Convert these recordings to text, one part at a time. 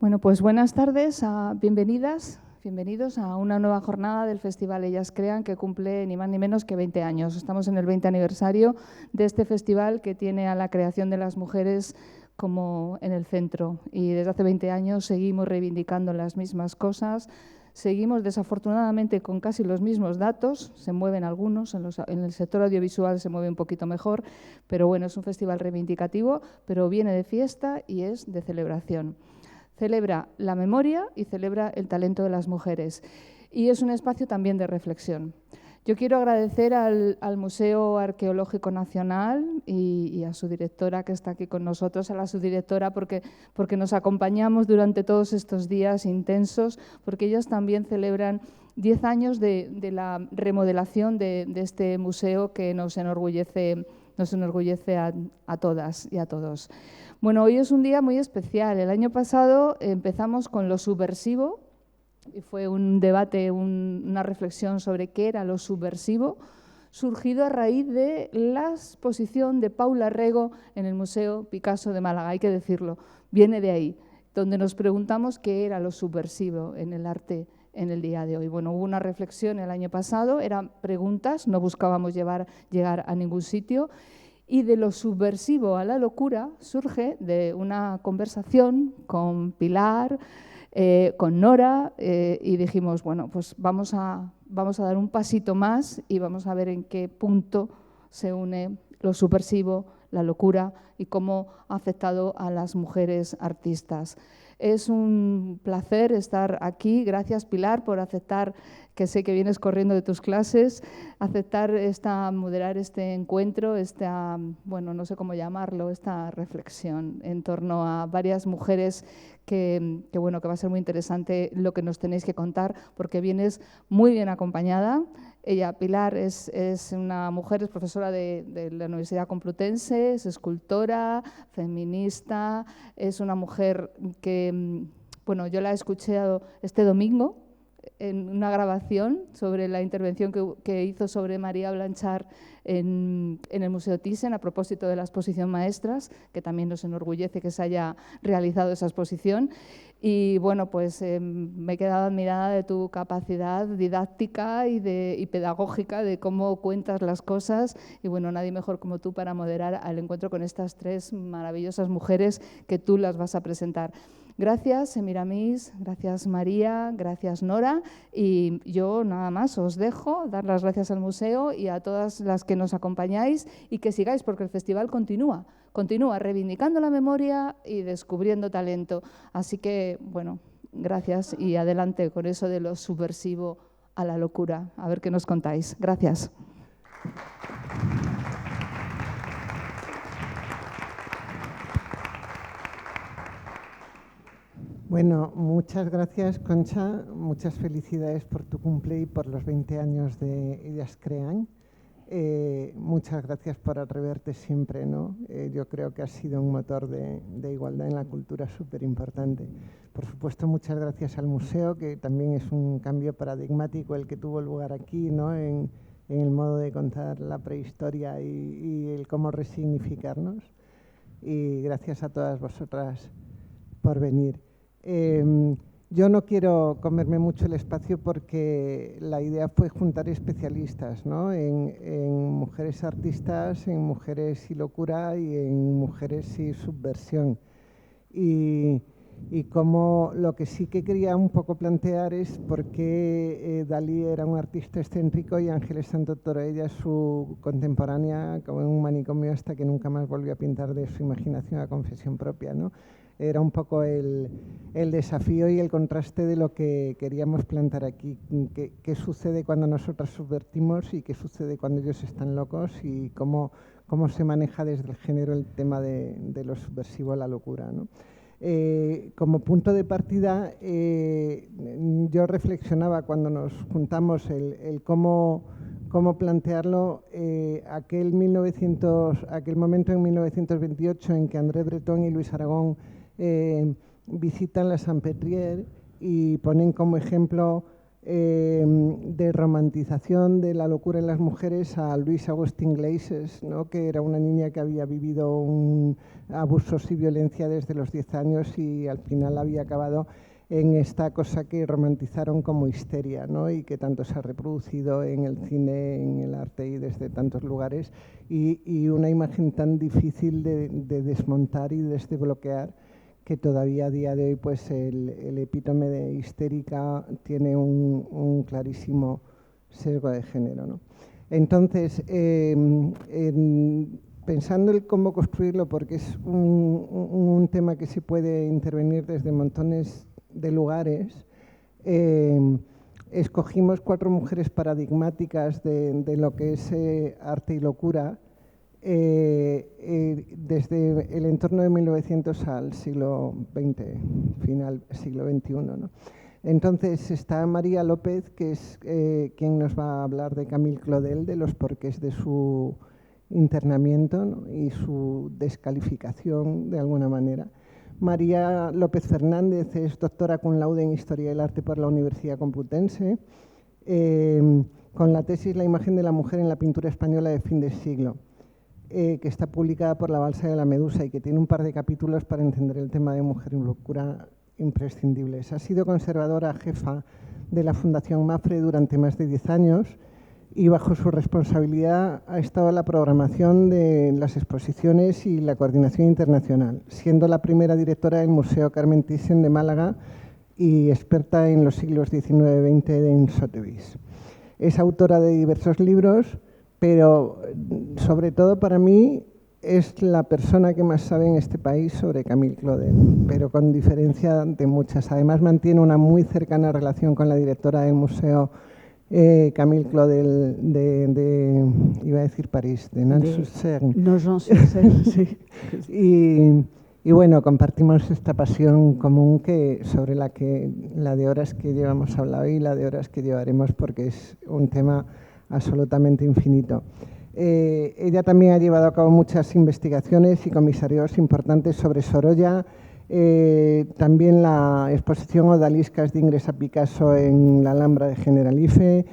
Bueno, pues buenas tardes, bienvenidas, bienvenidos a una nueva jornada del Festival Ellas Crean, que cumple ni más ni menos que 20 años. Estamos en el 20 aniversario de este festival que tiene a la creación de las mujeres como en el centro. Y desde hace 20 años seguimos reivindicando las mismas cosas, seguimos desafortunadamente con casi los mismos datos, se mueven algunos, en el sector audiovisual se mueve un poquito mejor, pero bueno, es un festival reivindicativo, pero viene de fiesta y es de celebración. Celebra la memoria y celebra el talento de las mujeres. Y es un espacio también de reflexión. Yo quiero agradecer al Museo Arqueológico Nacional y a su directora que está aquí con nosotros, a la subdirectora, porque nos acompañamos durante todos estos días intensos, porque ellas también celebran 10 años de la remodelación de este museo que nos enorgullece a todas y a todos. Bueno, hoy es un día muy especial. El año pasado empezamos con lo subversivo y fue un debate, una reflexión sobre qué era lo subversivo, surgido a raíz de la exposición de Paula Rego en el Museo Picasso de Málaga, hay que decirlo, viene de ahí, donde nos preguntamos qué era lo subversivo en el arte en el día de hoy. Bueno, hubo una reflexión el año pasado, eran preguntas, no buscábamos llegar a ningún sitio, y de lo subversivo a la locura surge de una conversación con Pilar, con Nora, y dijimos, bueno, pues vamos a dar un pasito más y vamos a ver en qué punto se une lo subversivo, la locura y cómo ha afectado a las mujeres artistas. Es un placer estar aquí. Gracias, Pilar, por aceptar, que sé que vienes corriendo de tus clases, moderar este encuentro, bueno, no sé cómo llamarlo, esta reflexión en torno a varias mujeres que va a ser muy interesante lo que nos tenéis que contar, porque vienes muy bien acompañada. Ella, Pilar, es una mujer, es profesora de la Universidad Complutense, es escultora, feminista, es una mujer que, bueno, yo la he escuchado este domingo en una grabación sobre la intervención que hizo sobre María Blanchard en el Museo Thyssen a propósito de la exposición Maestras, que también nos enorgullece que se haya realizado esa exposición. Y bueno, pues me he quedado admirada de tu capacidad didáctica y pedagógica, de cómo cuentas las cosas. Y bueno, nadie mejor como tú para moderar el encuentro con estas tres maravillosas mujeres que tú las vas a presentar. Gracias, Semiramis, gracias, María, gracias, Nora. Y yo nada más os dejo, dar las gracias al museo y a todas las que nos acompañáis y que sigáis, porque el festival continúa reivindicando la memoria y descubriendo talento. Así que, bueno, gracias y adelante con eso de lo subversivo a la locura. A ver qué nos contáis. Gracias. Bueno, muchas gracias, Concha. Muchas felicidades por tu cumple y por los 20 años de Ellas Crean. Muchas gracias por atreverte siempre, ¿no? Yo creo que has sido un motor de igualdad en la cultura súper importante. Por supuesto, muchas gracias al museo, que también es un cambio paradigmático el que tuvo lugar aquí, ¿no? En el modo de contar la prehistoria y el cómo resignificarnos. Y gracias a todas vosotras por venir. Yo no quiero comerme mucho el espacio porque la idea fue juntar especialistas, ¿no? en mujeres artistas, en mujeres y locura y en mujeres y subversión. Y como lo que sí que quería un poco plantear es por qué Dalí era un artista excéntrico y Ángeles Santoro, ella es su contemporánea, como en un manicomio hasta que nunca más volvió a pintar de su imaginación a confesión propia, ¿no? Era un poco el desafío y el contraste de lo que queríamos plantar aquí. ¿Qué sucede cuando nosotras subvertimos y qué sucede cuando ellos están locos? Y cómo se maneja desde el género el tema de lo subversivo a la locura, ¿no? Como punto de partida, yo reflexionaba cuando nos juntamos el cómo plantearlo, aquel momento en 1928 en que André Breton y Luis Aragón visitan la Saint-Pétrière y ponen como ejemplo de romantización de la locura en las mujeres a Louise Agustin Gleises, ¿no? Que era una niña que había vivido abusos y violencia desde los 10 años y al final había acabado en esta cosa que romantizaron como histeria, ¿no? Y que tanto se ha reproducido en el cine, en el arte y desde tantos lugares, y una imagen tan difícil de desmontar y desbloquear, que todavía a día de hoy pues el epítome de histérica tiene un clarísimo sesgo de género, ¿no? Entonces, pensando en cómo construirlo, porque es un tema que se puede intervenir desde montones de lugares, escogimos 4 mujeres paradigmáticas de lo que es arte y locura, desde el entorno de 1900 al siglo XX, final siglo XXI, ¿no? Entonces está María López, que es quien nos va a hablar de Camille Claudel, de los porqués de su internamiento, ¿no? Y su descalificación de alguna manera. María López Fernández es doctora cum laude en Historia del Arte por la Universidad Complutense, con la tesis La imagen de la mujer en la pintura española de fin de siglo, que está publicada por La Balsa de la Medusa y que tiene un par de capítulos para entender el tema de mujer y locura imprescindibles. Ha sido conservadora jefa de la Fundación Mapfre durante más de 10 años y bajo su responsabilidad ha estado la programación de las exposiciones y la coordinación internacional, siendo la primera directora del Museo Carmen Thyssen de Málaga y experta en los siglos XIX-XX en Sotheby's. Es autora de diversos libros, pero sobre todo para mí es la persona que más sabe en este país sobre Camille Claudel, pero con diferencia de muchas. Además mantiene una muy cercana relación con la directora del museo Camille Claudel iba a decir París, de Nantes-sur-Seine. Nogent-sur-Seine, sí. Y bueno, compartimos esta pasión común sobre la de horas que llevamos hablado y la de horas que llevaremos, porque es un tema absolutamente infinito. Ella también ha llevado a cabo muchas investigaciones y comisarios importantes sobre Sorolla, también la exposición Odaliscas de Ingresa Picasso en la Alhambra de Generalife,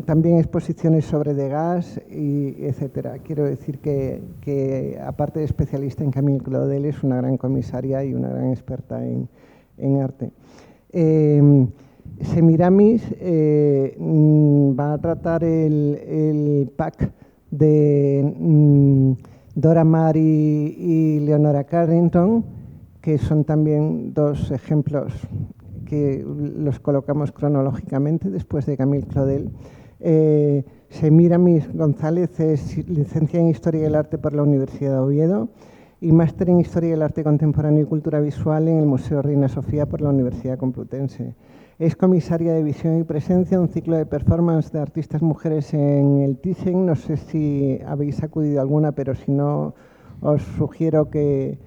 también exposiciones sobre Degas, etcétera. Quiero decir que aparte de especialista en Camille Claudel, es una gran comisaria y una gran experta en arte. Semiramis va a tratar el pack de Dora Maar y Leonora Carrington, que son también 2 ejemplos que los colocamos cronológicamente después de Camille Claudel. Semiramis González es licenciada en Historia del Arte por la Universidad de Oviedo y máster en Historia del Arte Contemporáneo y Cultura Visual en el Museo Reina Sofía por la Universidad Complutense. Es comisaria de visión y presencia de un ciclo de performance de artistas mujeres en el Thyssen. No sé si habéis acudido a alguna, pero si no, os sugiero que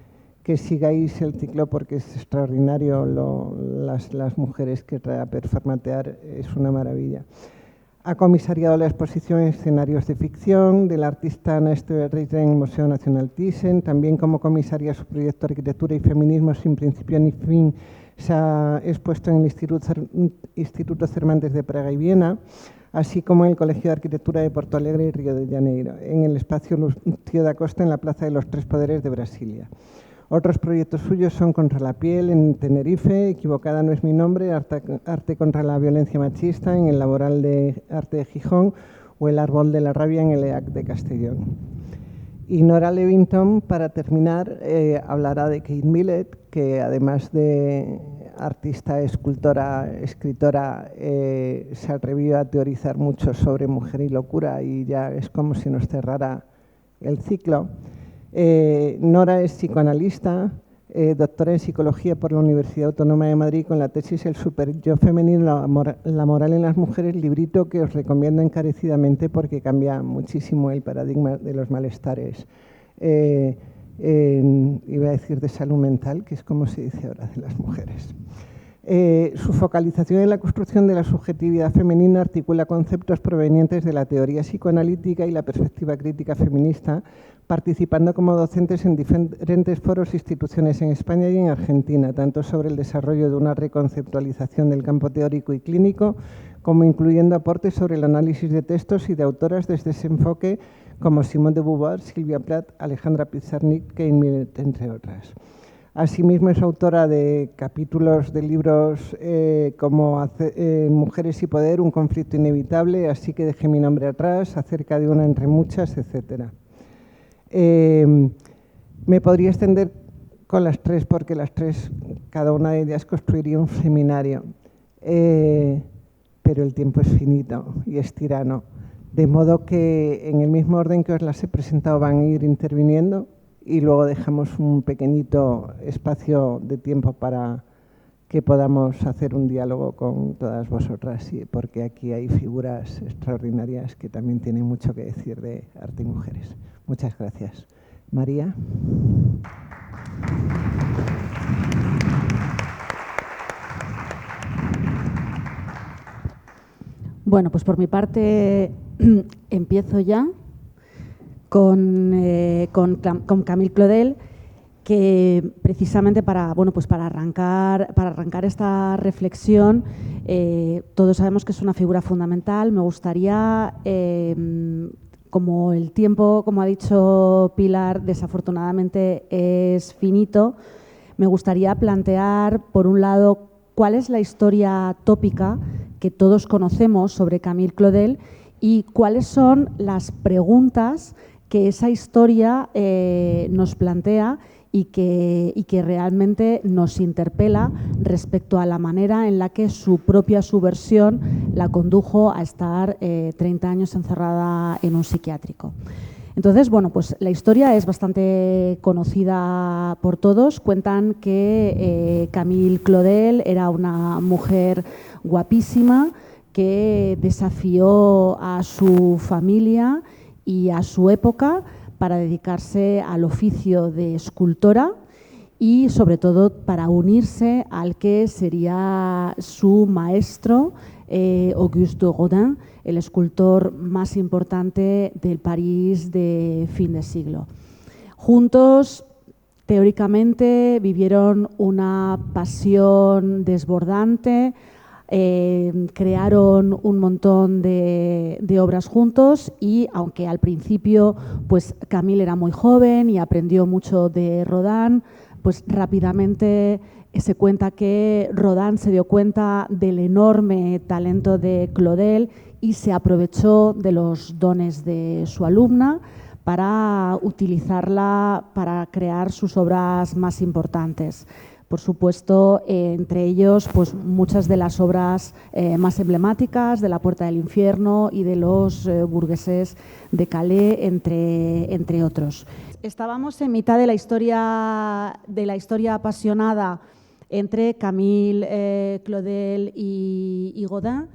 sigáis el ciclo porque es extraordinario. Las mujeres que trae a performatear es una maravilla. Ha comisariado la exposición Escenarios de Ficción del artista Ana Echeverría en el Museo Nacional Thyssen. También como comisaria su proyecto Arquitectura y Feminismo sin principio ni fin se ha expuesto en el Instituto Cervantes de Praga y Viena, así como en el Colegio de Arquitectura de Porto Alegre y Río de Janeiro, en el espacio Lucio da Costa en la Plaza de los Tres Poderes de Brasilia. Otros proyectos suyos son Contra la piel en Tenerife, Equivocada no es mi nombre, Arte contra la violencia machista en el Laboral de Arte de Gijón o El árbol de la rabia en el EAC de Castellón. Y Nora Levington, para terminar, hablará de Kate Millett, que además de artista, escultora, escritora, se atrevió a teorizar mucho sobre mujer y locura y ya es como si nos cerrara el ciclo. Nora es psicoanalista, doctora en Psicología por la Universidad Autónoma de Madrid con la tesis El superyo femenino, la moral en las mujeres, librito que os recomiendo encarecidamente porque cambia muchísimo el paradigma de los malestares. Iba a decir de salud mental, que es como se dice ahora de las mujeres. Su focalización en la construcción de la subjetividad femenina articula conceptos provenientes de la teoría psicoanalítica y la perspectiva crítica feminista, participando como docentes en diferentes foros e instituciones en España y en Argentina, tanto sobre el desarrollo de una reconceptualización del campo teórico y clínico, como incluyendo aportes sobre el análisis de textos y de autoras desde ese enfoque, como Simone de Beauvoir, Silvia Plath, Alejandra Pizarnik, Kate Millett, entre otras. Asimismo, es autora de capítulos de libros como Mujeres y Poder, un conflicto inevitable, Así que dejé mi nombre atrás, Acerca de una entre muchas, etc. Me podría extender con las tres, porque las tres, cada una de ellas construiría un seminario, pero el tiempo es finito y es tirano. De modo que en el mismo orden que os las he presentado van a ir interviniendo, y luego dejamos un pequeñito espacio de tiempo para que podamos hacer un diálogo con todas vosotras, porque aquí hay figuras extraordinarias que también tienen mucho que decir de arte y mujeres. Muchas gracias. María. Bueno, pues por mi parte empiezo ya con Camille Claudel, que precisamente para arrancar esta reflexión, todos sabemos que es una figura fundamental. Me gustaría, como el tiempo, como ha dicho Pilar, desafortunadamente es finito, me gustaría plantear, por un lado, cuál es la historia tópica que todos conocemos sobre Camille Claudel y cuáles son las preguntas que esa historia nos plantea y que realmente nos interpela respecto a la manera en la que su propia subversión la condujo a estar 30 años encerrada en un psiquiátrico. Entonces, bueno, pues la historia es bastante conocida por todos. Cuentan que Camille Claudel era una mujer guapísima que desafió a su familia y a su época para dedicarse al oficio de escultora y, sobre todo, para unirse al que sería su maestro, Auguste Rodin, el escultor más importante del París de fin de siglo. Juntos, teóricamente, vivieron una pasión desbordante, crearon un montón de obras juntos y, aunque al principio pues Camille era muy joven y aprendió mucho de Rodin, pues rápidamente se cuenta que Rodin se dio cuenta del enorme talento de Claudel y se aprovechó de los dones de su alumna para utilizarla para crear sus obras más importantes. Por supuesto, entre ellos, pues muchas de las obras más emblemáticas de La Puerta del Infierno y de los burgueses de Calais, entre otros. Estábamos en mitad de la historia apasionada entre Camille Claudel y Rodin,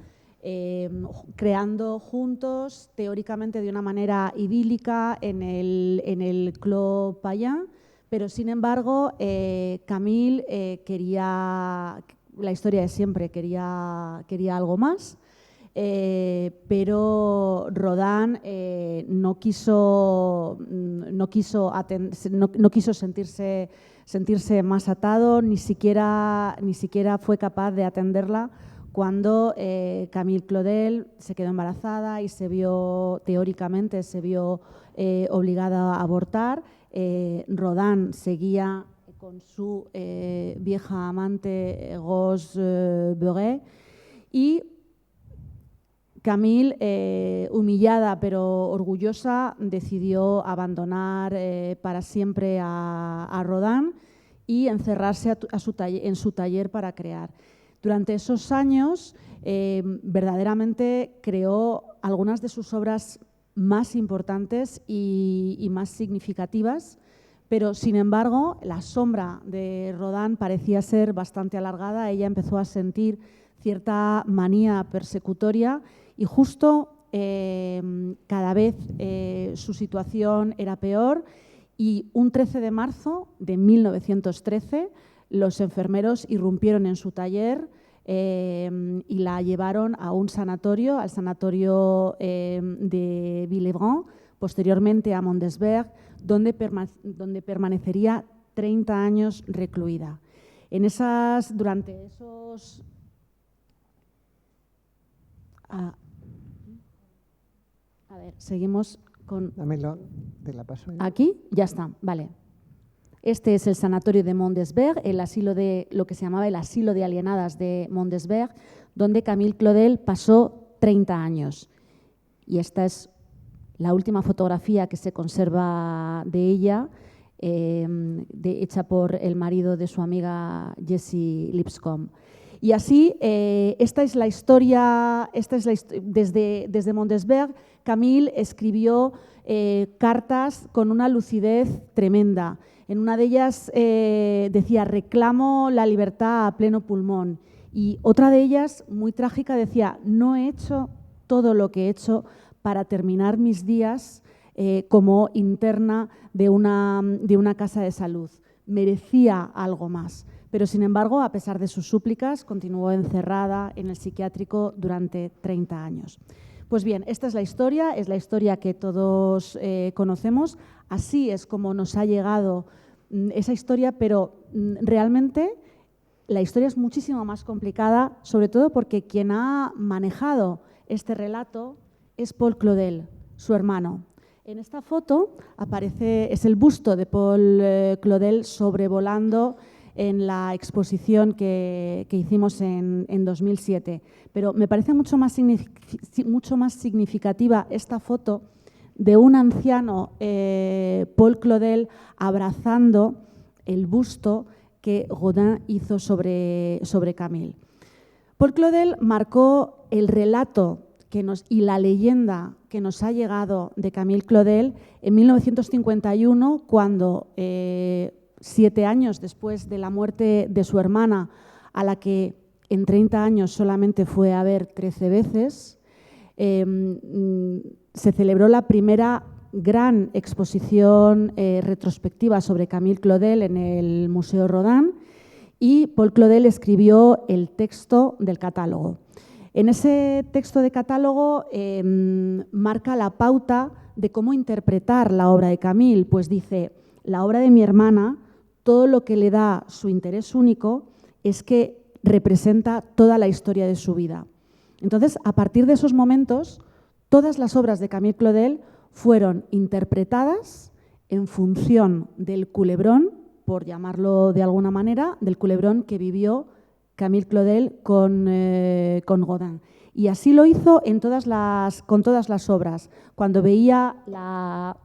creando juntos, teóricamente de una manera idílica, en el Clos Payen. Pero, sin embargo, Camille quería, la historia de siempre, quería algo más, pero Rodin no quiso sentirse más atado, ni siquiera fue capaz de atenderla cuando Camille Claudel se quedó embarazada y teóricamente se vio obligada a abortar. Rodin seguía con su vieja amante Rose Beuret y Camille, humillada pero orgullosa, decidió abandonar para siempre a Rodin y encerrarse en su taller para crear. Durante esos años, verdaderamente creó algunas de sus obras más importantes y más significativas, pero, sin embargo, la sombra de Rodin parecía ser bastante alargada. Ella empezó a sentir cierta manía persecutoria y justo cada vez su situación era peor, y un 13 de marzo de 1913 los enfermeros irrumpieron en su taller y la llevaron a un sanatorio, al sanatorio de Villebron, posteriormente a Mondesberg, donde permanecería 30 años recluida. Durante esos... A ver, seguimos con... Dámelo, te la paso. Aquí, ya está, vale. Este es el sanatorio de Mondesberg, lo que se llamaba el asilo de alienadas de Mondesberg, donde Camille Claudel pasó 30 años. Y esta es la última fotografía que se conserva de ella, hecha por el marido de su amiga Jessie Lipscomb. Y así, esta es la historia, desde Mondesberg, Camille escribió cartas con una lucidez tremenda. En una de ellas decía, reclamo la libertad a pleno pulmón. Y otra de ellas, muy trágica, decía, no he hecho todo lo que he hecho para terminar mis días como interna de una casa de salud. Merecía algo más. Pero, sin embargo, a pesar de sus súplicas, continuó encerrada en el psiquiátrico durante 30 años. Pues bien, esta es la historia que todos conocemos. Así es como nos ha llegado esa historia, pero realmente la historia es muchísimo más complicada, sobre todo porque quien ha manejado este relato es Paul Claudel, su hermano. En esta foto es el busto de Paul Claudel sobrevolando en la exposición que hicimos en 2007. Pero me parece mucho más significativa esta foto de un anciano, Paul Claudel, abrazando el busto que Rodin hizo sobre Camille. Paul Claudel marcó el relato y la leyenda que nos ha llegado de Camille Claudel en 1951, cuando 7 años después de la muerte de su hermana, a la que en 30 años solamente fue a ver 13 veces, se celebró la primera gran exposición retrospectiva sobre Camille Claudel en el Museo Rodin, y Paul Claudel escribió el texto del catálogo. En ese texto de catálogo marca la pauta de cómo interpretar la obra de Camille, pues dice, la obra de mi hermana, todo lo que le da su interés único es que representa toda la historia de su vida. Entonces, a partir de esos momentos, todas las obras de Camille Claudel fueron interpretadas en función del culebrón, por llamarlo de alguna manera, del culebrón que vivió Camille Claudel con Rodin. Y así lo hizo con todas las obras. Cuando veía la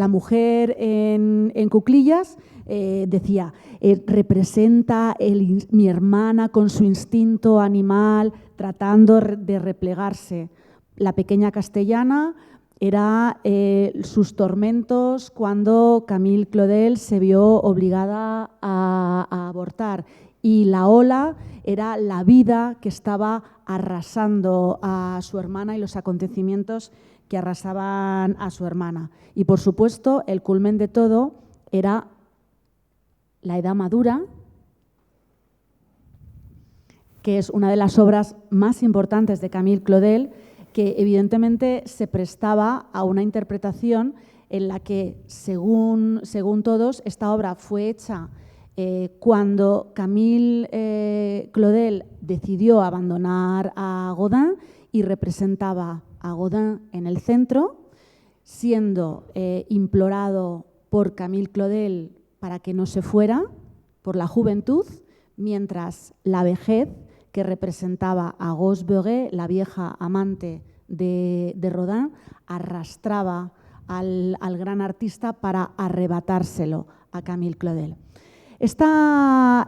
mujer en cuclillas, decía, representa mi hermana con su instinto animal, tratando de replegarse. La pequeña castellana era sus tormentos cuando Camille Claudel se vio obligada a abortar. Y la ola era la vida que estaba arrasando a su hermana y los acontecimientos que arrasaban a su hermana. Y, por supuesto, el culmen de todo era La Edad Madura, que es una de las obras más importantes de Camille Claudel, que evidentemente se prestaba a una interpretación en la que, según todos, esta obra fue hecha cuando Camille Claudel decidió abandonar a Rodin y representaba a Rodin en el centro, siendo implorado por Camille Claudel para que no se fuera, por la juventud, mientras la vejez, que representaba a Rose Beuret, la vieja amante de Rodin, arrastraba al gran artista para arrebatárselo a Camille Claudel. Esta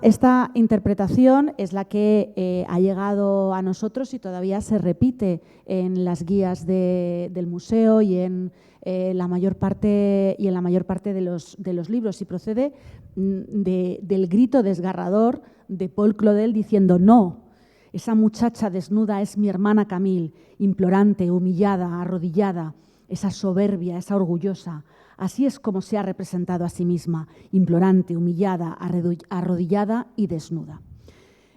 interpretación es la que ha llegado a nosotros y todavía se repite en las guías del museo y en la mayor parte de los libros, y procede del grito desgarrador de Paul Claudel diciendo no. Esa muchacha desnuda es mi hermana Camille, implorante, humillada, arrodillada. esa soberbia, esa orgullosa. Así es como se ha representado a sí misma, implorante, humillada, arrodillada y desnuda.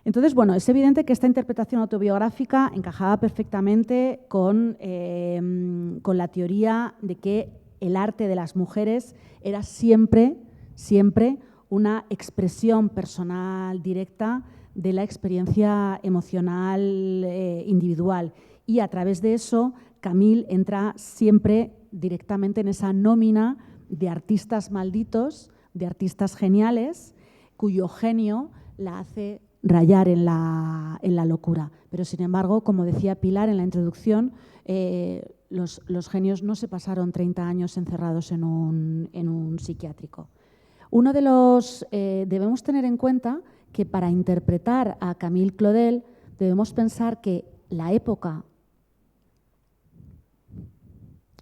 Entonces, bueno, es evidente que esta interpretación autobiográfica encajaba perfectamente con la teoría de que el arte de las mujeres era siempre una expresión personal directa de la experiencia emocional individual. Y a través de eso, Camille entra siempre directamente en esa nómina de artistas malditos, de artistas geniales, cuyo genio la hace rayar en la locura. Pero, sin embargo, como decía Pilar en la introducción, los genios no se pasaron 30 años encerrados en un psiquiátrico. Debemos tener en cuenta que para interpretar a Camille Claudel debemos pensar que la época,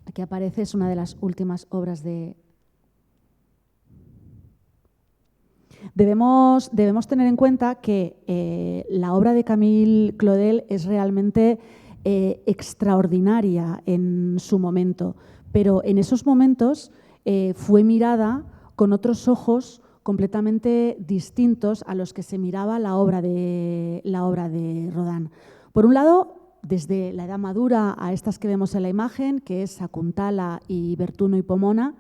aquí aparece, es una de las últimas obras de... Debemos tener en cuenta que la obra de Camille Claudel es realmente extraordinaria en su momento, pero en esos momentos fue mirada con otros ojos completamente distintos a los que se miraba la obra de Rodin. Por un lado, desde la edad madura a estas que vemos en la imagen, que es Sakuntala y Bertuno y Pomona,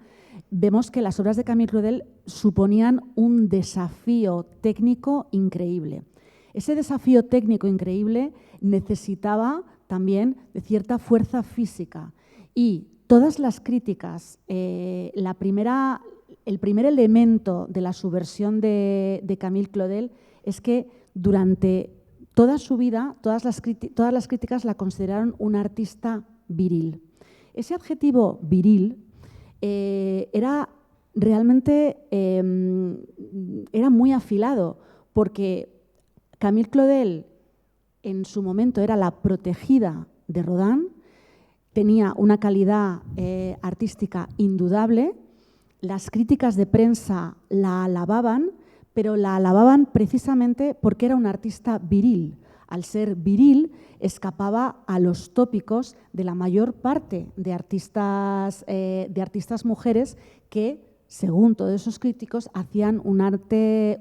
vemos que las obras de Camille Claudel suponían un desafío técnico increíble. Ese desafío técnico increíble necesitaba también de cierta fuerza física y todas las críticas, el primer elemento de la subversión de Camille Claudel es que durante toda su vida todas las críticas la consideraron una artista viril. Ese adjetivo viril era realmente era muy afilado, porque Camille Claudel en su momento era la protegida de Rodin, tenía una calidad artística indudable, las críticas de prensa la alababan, pero la alababan precisamente porque era una artista viril. Al ser viril, escapaba a los tópicos de la mayor parte de artistas mujeres que, según todos esos críticos, hacían un arte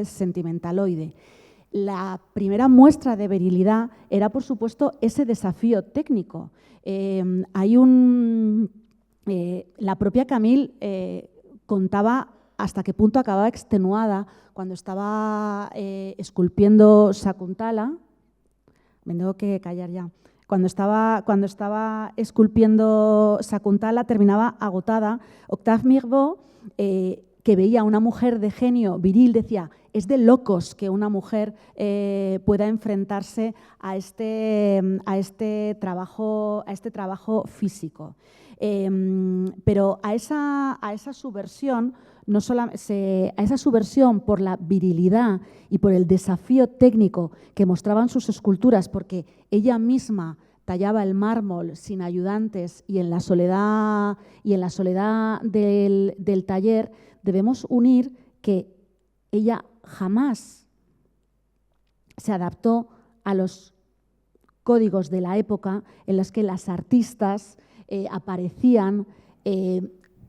sentimentaloide. La primera muestra de virilidad era, por supuesto, ese desafío técnico. La propia Camille contaba hasta qué punto acababa extenuada cuando estaba esculpiendo Sakuntala. Me tengo que callar ya. Cuando estaba esculpiendo Sakuntala, terminaba agotada. Octave Mirbeau, que veía a una mujer de genio viril, decía: es de locos que una mujer pueda enfrentarse a este trabajo físico. Pero a esa subversión, a esa subversión por la virilidad y por el desafío técnico que mostraban sus esculturas, porque ella misma tallaba el mármol sin ayudantes y en la soledad del taller, debemos unir que ella jamás se adaptó a los códigos de la época en los que las artistas aparecían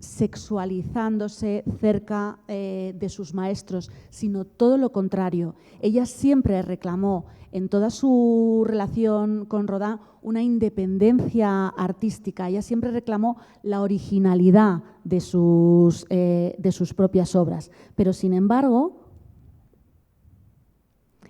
sexualizándose cerca de sus maestros, sino todo lo contrario. Ella siempre reclamó en toda su relación con Rodin una independencia artística. Ella siempre reclamó la originalidad de sus propias obras. Pero, sin embargo,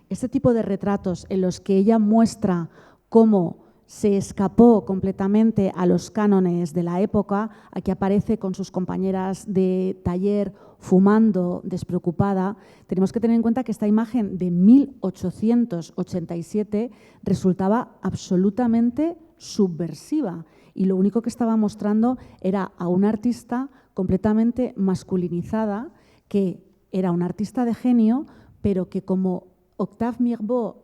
este tipo de retratos en los que ella muestra cómo se escapó completamente a los cánones de la época, aquí aparece con sus compañeras de taller fumando, despreocupada. Tenemos que tener en cuenta que esta imagen de 1887 resultaba absolutamente subversiva y lo único que estaba mostrando era a una artista completamente masculinizada, que era una artista de genio, pero que, como Octave Mirbeau,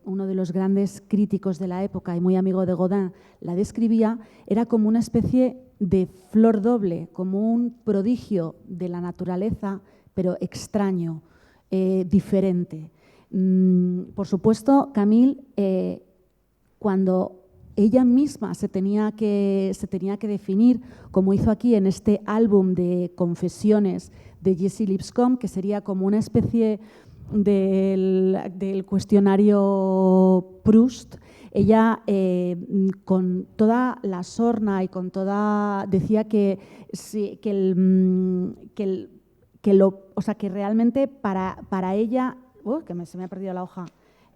uno de los grandes críticos de la época y muy amigo de Godin, la describía, era como una especie de flor doble, como un prodigio de la naturaleza, pero extraño, diferente. Por supuesto, Camille, cuando ella misma se tenía que definir, como hizo aquí en este álbum de confesiones de Jessie Lipscomb, que sería como una especie del cuestionario Proust. Ella, con toda la sorna y con toda… decía que realmente para ella… se me ha perdido la hoja.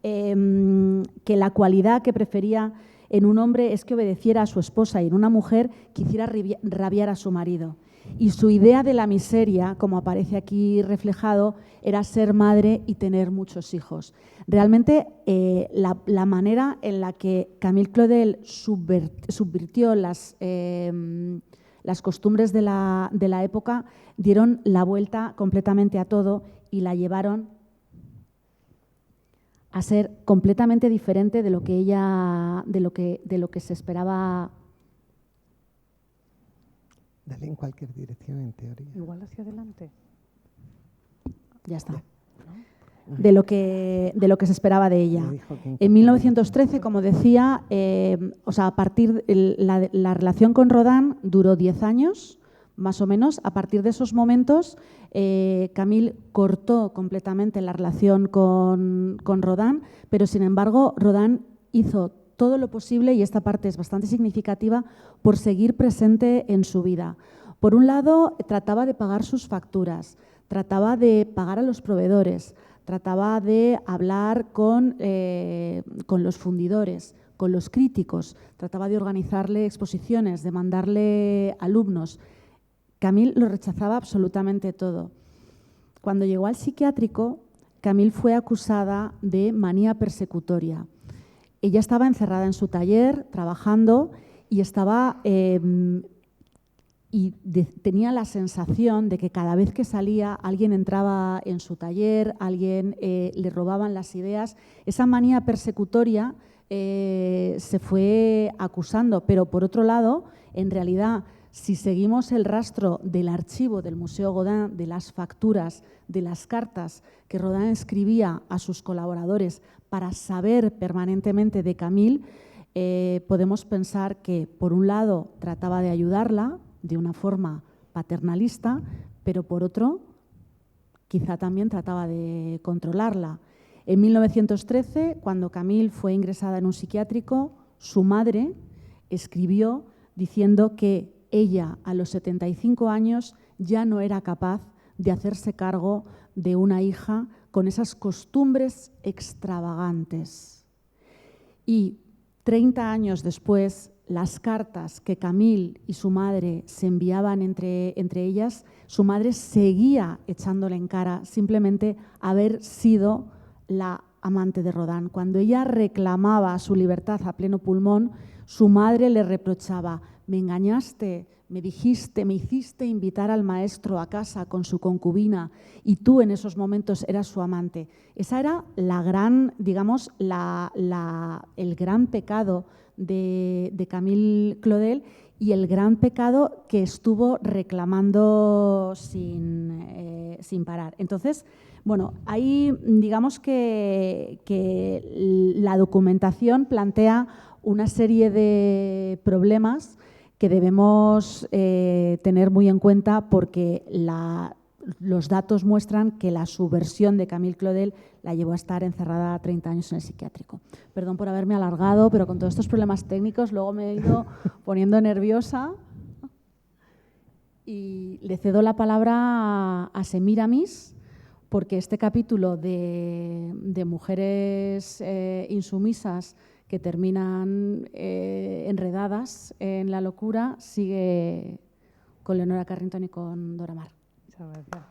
Que la cualidad que prefería en un hombre es que obedeciera a su esposa y en una mujer que hiciera rabiar a su marido. Y su idea de la miseria, como aparece aquí reflejado, era ser madre y tener muchos hijos. Realmente la manera en la que Camille Claudel subvirtió las costumbres de la época dieron la vuelta completamente a todo y la llevaron a ser completamente diferente de lo que ella, de lo que se esperaba. Dale en cualquier dirección, en teoría. Igual hacia adelante. Ya está. De lo que se esperaba de ella. En 1913, como decía, a partir la relación con Rodin duró 10 años, más o menos. A partir de esos momentos, Camille cortó completamente la relación con Rodin, pero sin embargo Rodin hizo todo lo posible, y esta parte es bastante significativa, por seguir presente en su vida. Por un lado, trataba de pagar sus facturas, trataba de pagar a los proveedores, trataba de hablar con los fundidores, con los críticos, trataba de organizarle exposiciones, de mandarle alumnos. Camille lo rechazaba absolutamente todo. Cuando llegó al psiquiátrico, Camille fue acusada de manía persecutoria. Ella estaba encerrada en su taller, trabajando, y tenía la sensación de que cada vez que salía alguien entraba en su taller, alguien le robaban las ideas. Esa manía persecutoria se fue acusando, pero por otro lado, en realidad, si seguimos el rastro del archivo del Museo Rodin, de las facturas, de las cartas que Rodin escribía a sus colaboradores para saber permanentemente de Camille, podemos pensar que, por un lado, trataba de ayudarla de una forma paternalista, pero por otro, quizá también trataba de controlarla. En 1913, cuando Camille fue ingresada en un psiquiátrico, su madre escribió diciendo que ella, a los 75 años, ya no era capaz de hacerse cargo de una hija con esas costumbres extravagantes. Y 30 años después, las cartas que Camille y su madre se enviaban entre ellas, su madre seguía echándole en cara simplemente haber sido la amante de Rodin. Cuando ella reclamaba su libertad a pleno pulmón, su madre le reprochaba: me engañaste, me dijiste, me hiciste invitar al maestro a casa con su concubina y tú en esos momentos eras su amante. Esa era la gran, digamos, el gran pecado de Camille Claudel, y el gran pecado que estuvo reclamando sin parar. Entonces, bueno, ahí digamos que la documentación plantea una serie de problemas que debemos tener muy en cuenta, porque los datos muestran que la subversión de Camille Claudel la llevó a estar encerrada 30 años en el psiquiátrico. Perdón por haberme alargado, pero con todos estos problemas técnicos luego me he ido poniendo nerviosa. Y le cedo la palabra a Semiramis, porque este capítulo de mujeres insumisas que terminan enredadas en la locura sigue con Leonora Carrington y con Dora Maar. Muchas gracias.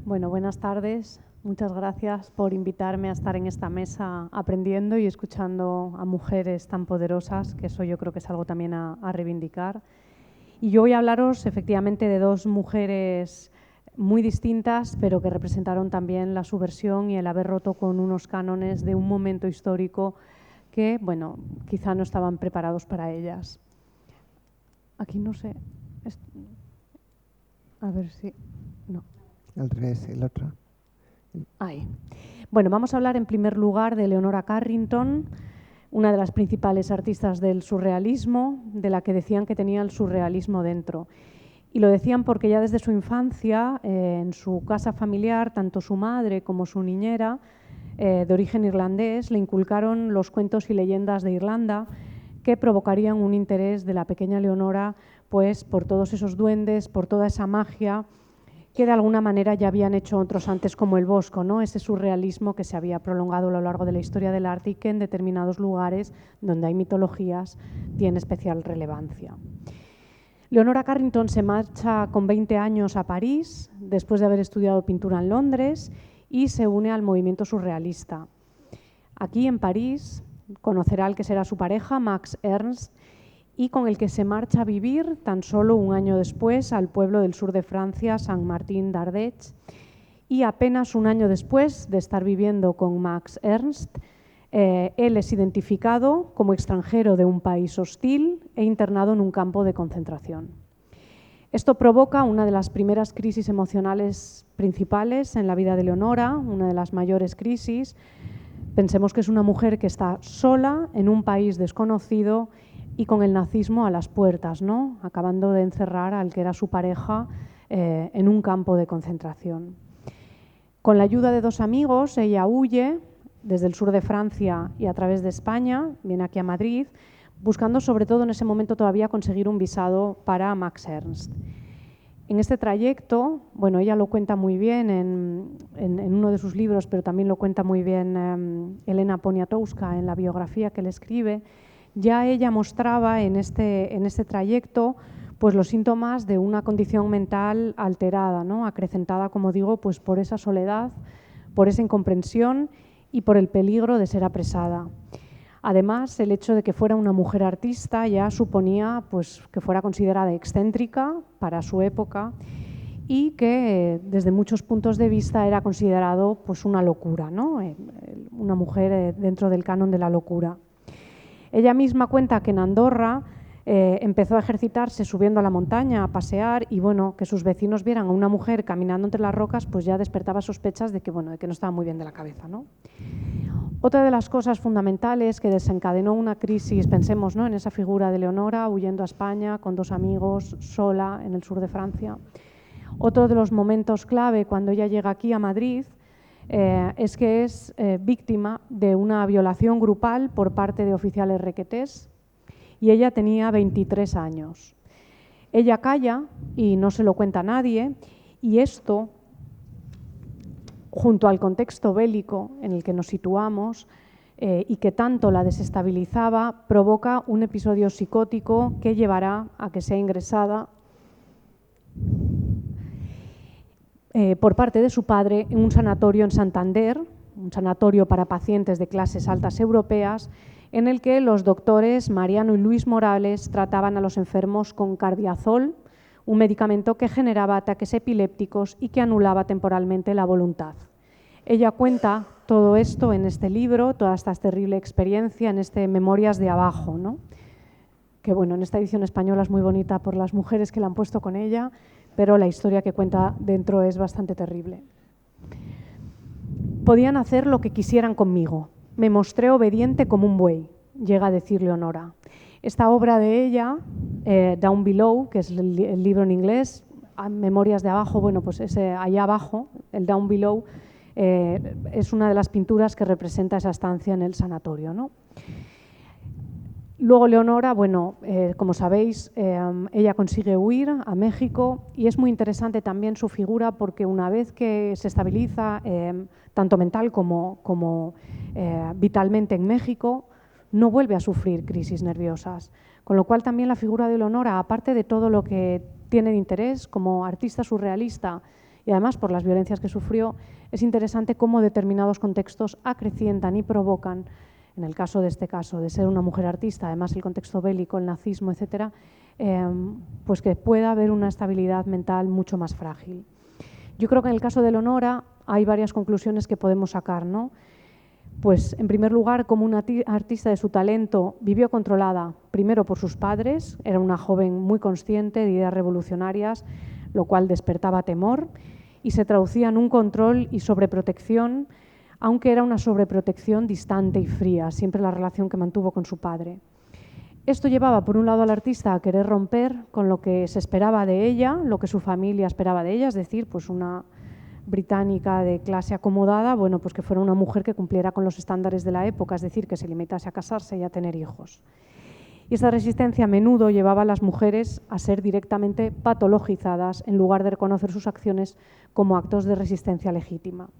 Bueno, buenas tardes. Muchas gracias por invitarme a estar en esta mesa aprendiendo y escuchando a mujeres tan poderosas, que eso yo creo que es algo también a reivindicar. Y yo voy a hablaros efectivamente de dos mujeres muy distintas, pero que representaron también la subversión y el haber roto con unos cánones de un momento histórico que, bueno, quizá no estaban preparados para ellas. Aquí no sé. A ver si… No. Al revés, el otro. Ahí. Bueno, vamos a hablar en primer lugar de Leonora Carrington, una de las principales artistas del surrealismo, de la que decían que tenía el surrealismo dentro. Y lo decían porque ya desde su infancia, en su casa familiar, tanto su madre como su niñera, de origen irlandés, le inculcaron los cuentos y leyendas de Irlanda que provocarían un interés de la pequeña Leonora pues, por todos esos duendes, por toda esa magia que de alguna manera ya habían hecho otros antes como el Bosco, ¿no? Ese surrealismo que se había prolongado a lo largo de la historia del arte y que en determinados lugares donde hay mitologías tiene especial relevancia. Leonora Carrington se marcha con 20 años a París después de haber estudiado pintura en Londres y se une al movimiento surrealista. Aquí en París conocerá al que será su pareja, Max Ernst, y con el que se marcha a vivir tan solo un año después al pueblo del sur de Francia, Saint-Martin d'Ardèche. Y apenas un año después de estar viviendo con Max Ernst, él es identificado como extranjero de un país hostil e internado en un campo de concentración. Esto provoca una de las primeras crisis emocionales principales en la vida de Leonora, una de las mayores crisis. Pensemos que es una mujer que está sola en un país desconocido y con el nazismo a las puertas, ¿no? Acabando de encerrar al que era su pareja en un campo de concentración. Con la ayuda de dos amigos, ella huye desde el sur de Francia y a través de España, viene aquí a Madrid, buscando sobre todo en ese momento todavía conseguir un visado para Max Ernst. En este trayecto, bueno, ella lo cuenta muy bien en uno de sus libros, pero también lo cuenta muy bien Elena Poniatowska en la biografía que le escribe. Ya ella mostraba en este trayecto pues, los síntomas de una condición mental alterada, ¿no? Acrecentada, como digo, pues, por esa soledad, por esa incomprensión y por el peligro de ser apresada. Además, el hecho de que fuera una mujer artista ya suponía pues, que fuera considerada excéntrica para su época y que desde muchos puntos de vista era considerado pues, una locura, ¿no? Una mujer dentro del canon de la locura. Ella misma cuenta que en Andorra empezó a ejercitarse subiendo a la montaña, a pasear, y bueno, que sus vecinos vieran a una mujer caminando entre las rocas, pues ya despertaba sospechas de que, bueno, de que no estaba muy bien de la cabeza, ¿no? Otra de las cosas fundamentales que desencadenó una crisis, pensemos, ¿no? En esa figura de Leonora huyendo a España con dos amigos, sola en el sur de Francia. Otro de los momentos clave cuando ella llega aquí a Madrid es que es víctima de una violación grupal por parte de oficiales requetés y ella tenía 23 años. Ella calla y no se lo cuenta a nadie y esto, junto al contexto bélico en el que nos situamos y que tanto la desestabilizaba, provoca un episodio psicótico que llevará a que sea ingresada por parte de su padre en un sanatorio en Santander, un sanatorio para pacientes de clases altas europeas, en el que los doctores Mariano y Luis Morales trataban a los enfermos con cardiazol, un medicamento que generaba ataques epilépticos y que anulaba temporalmente la voluntad. Ella cuenta todo esto en este libro, toda esta terrible experiencia, en este Memorias de Abajo, ¿no? Que bueno, en esta edición española es muy bonita por las mujeres que la han puesto con ella, pero la historia que cuenta dentro es bastante terrible. Podían hacer lo que quisieran conmigo. Me mostré obediente como un buey, llega a decir Leonora. Esta obra de ella, Down Below, que es el libro en inglés, Memorias de Abajo, bueno, pues ese allá abajo, el Down Below, es una de las pinturas que representa esa estancia en el sanatorio, ¿no? Luego Leonora, bueno, como sabéis, ella consigue huir a México y es muy interesante también su figura porque una vez que se estabiliza, tanto mental como vitalmente en México, no vuelve a sufrir crisis nerviosas. Con lo cual también la figura de Leonora, aparte de todo lo que tiene de interés como artista surrealista y además por las violencias que sufrió, es interesante cómo determinados contextos acrecientan y provocan, en el caso de este caso, de ser una mujer artista, además el contexto bélico, el nazismo, etcétera, pues que pueda haber una estabilidad mental mucho más frágil. Yo creo que en el caso de Leonora hay varias conclusiones que podemos sacar, ¿no? Pues, en primer lugar, como una artista de su talento, vivió controlada primero por sus padres, era una joven muy consciente de ideas revolucionarias, lo cual despertaba temor, y se traducía en un control y sobreprotección, aunque era una sobreprotección distante y fría, siempre la relación que mantuvo con su padre. Esto llevaba, por un lado, al artista a querer romper con lo que se esperaba de ella, lo que su familia esperaba de ella, es decir, pues una británica de clase acomodada, bueno, pues que fuera una mujer que cumpliera con los estándares de la época, es decir, que se limitase a casarse y a tener hijos. Y esta resistencia a menudo llevaba a las mujeres a ser directamente patologizadas en lugar de reconocer sus acciones como actos de resistencia legítima.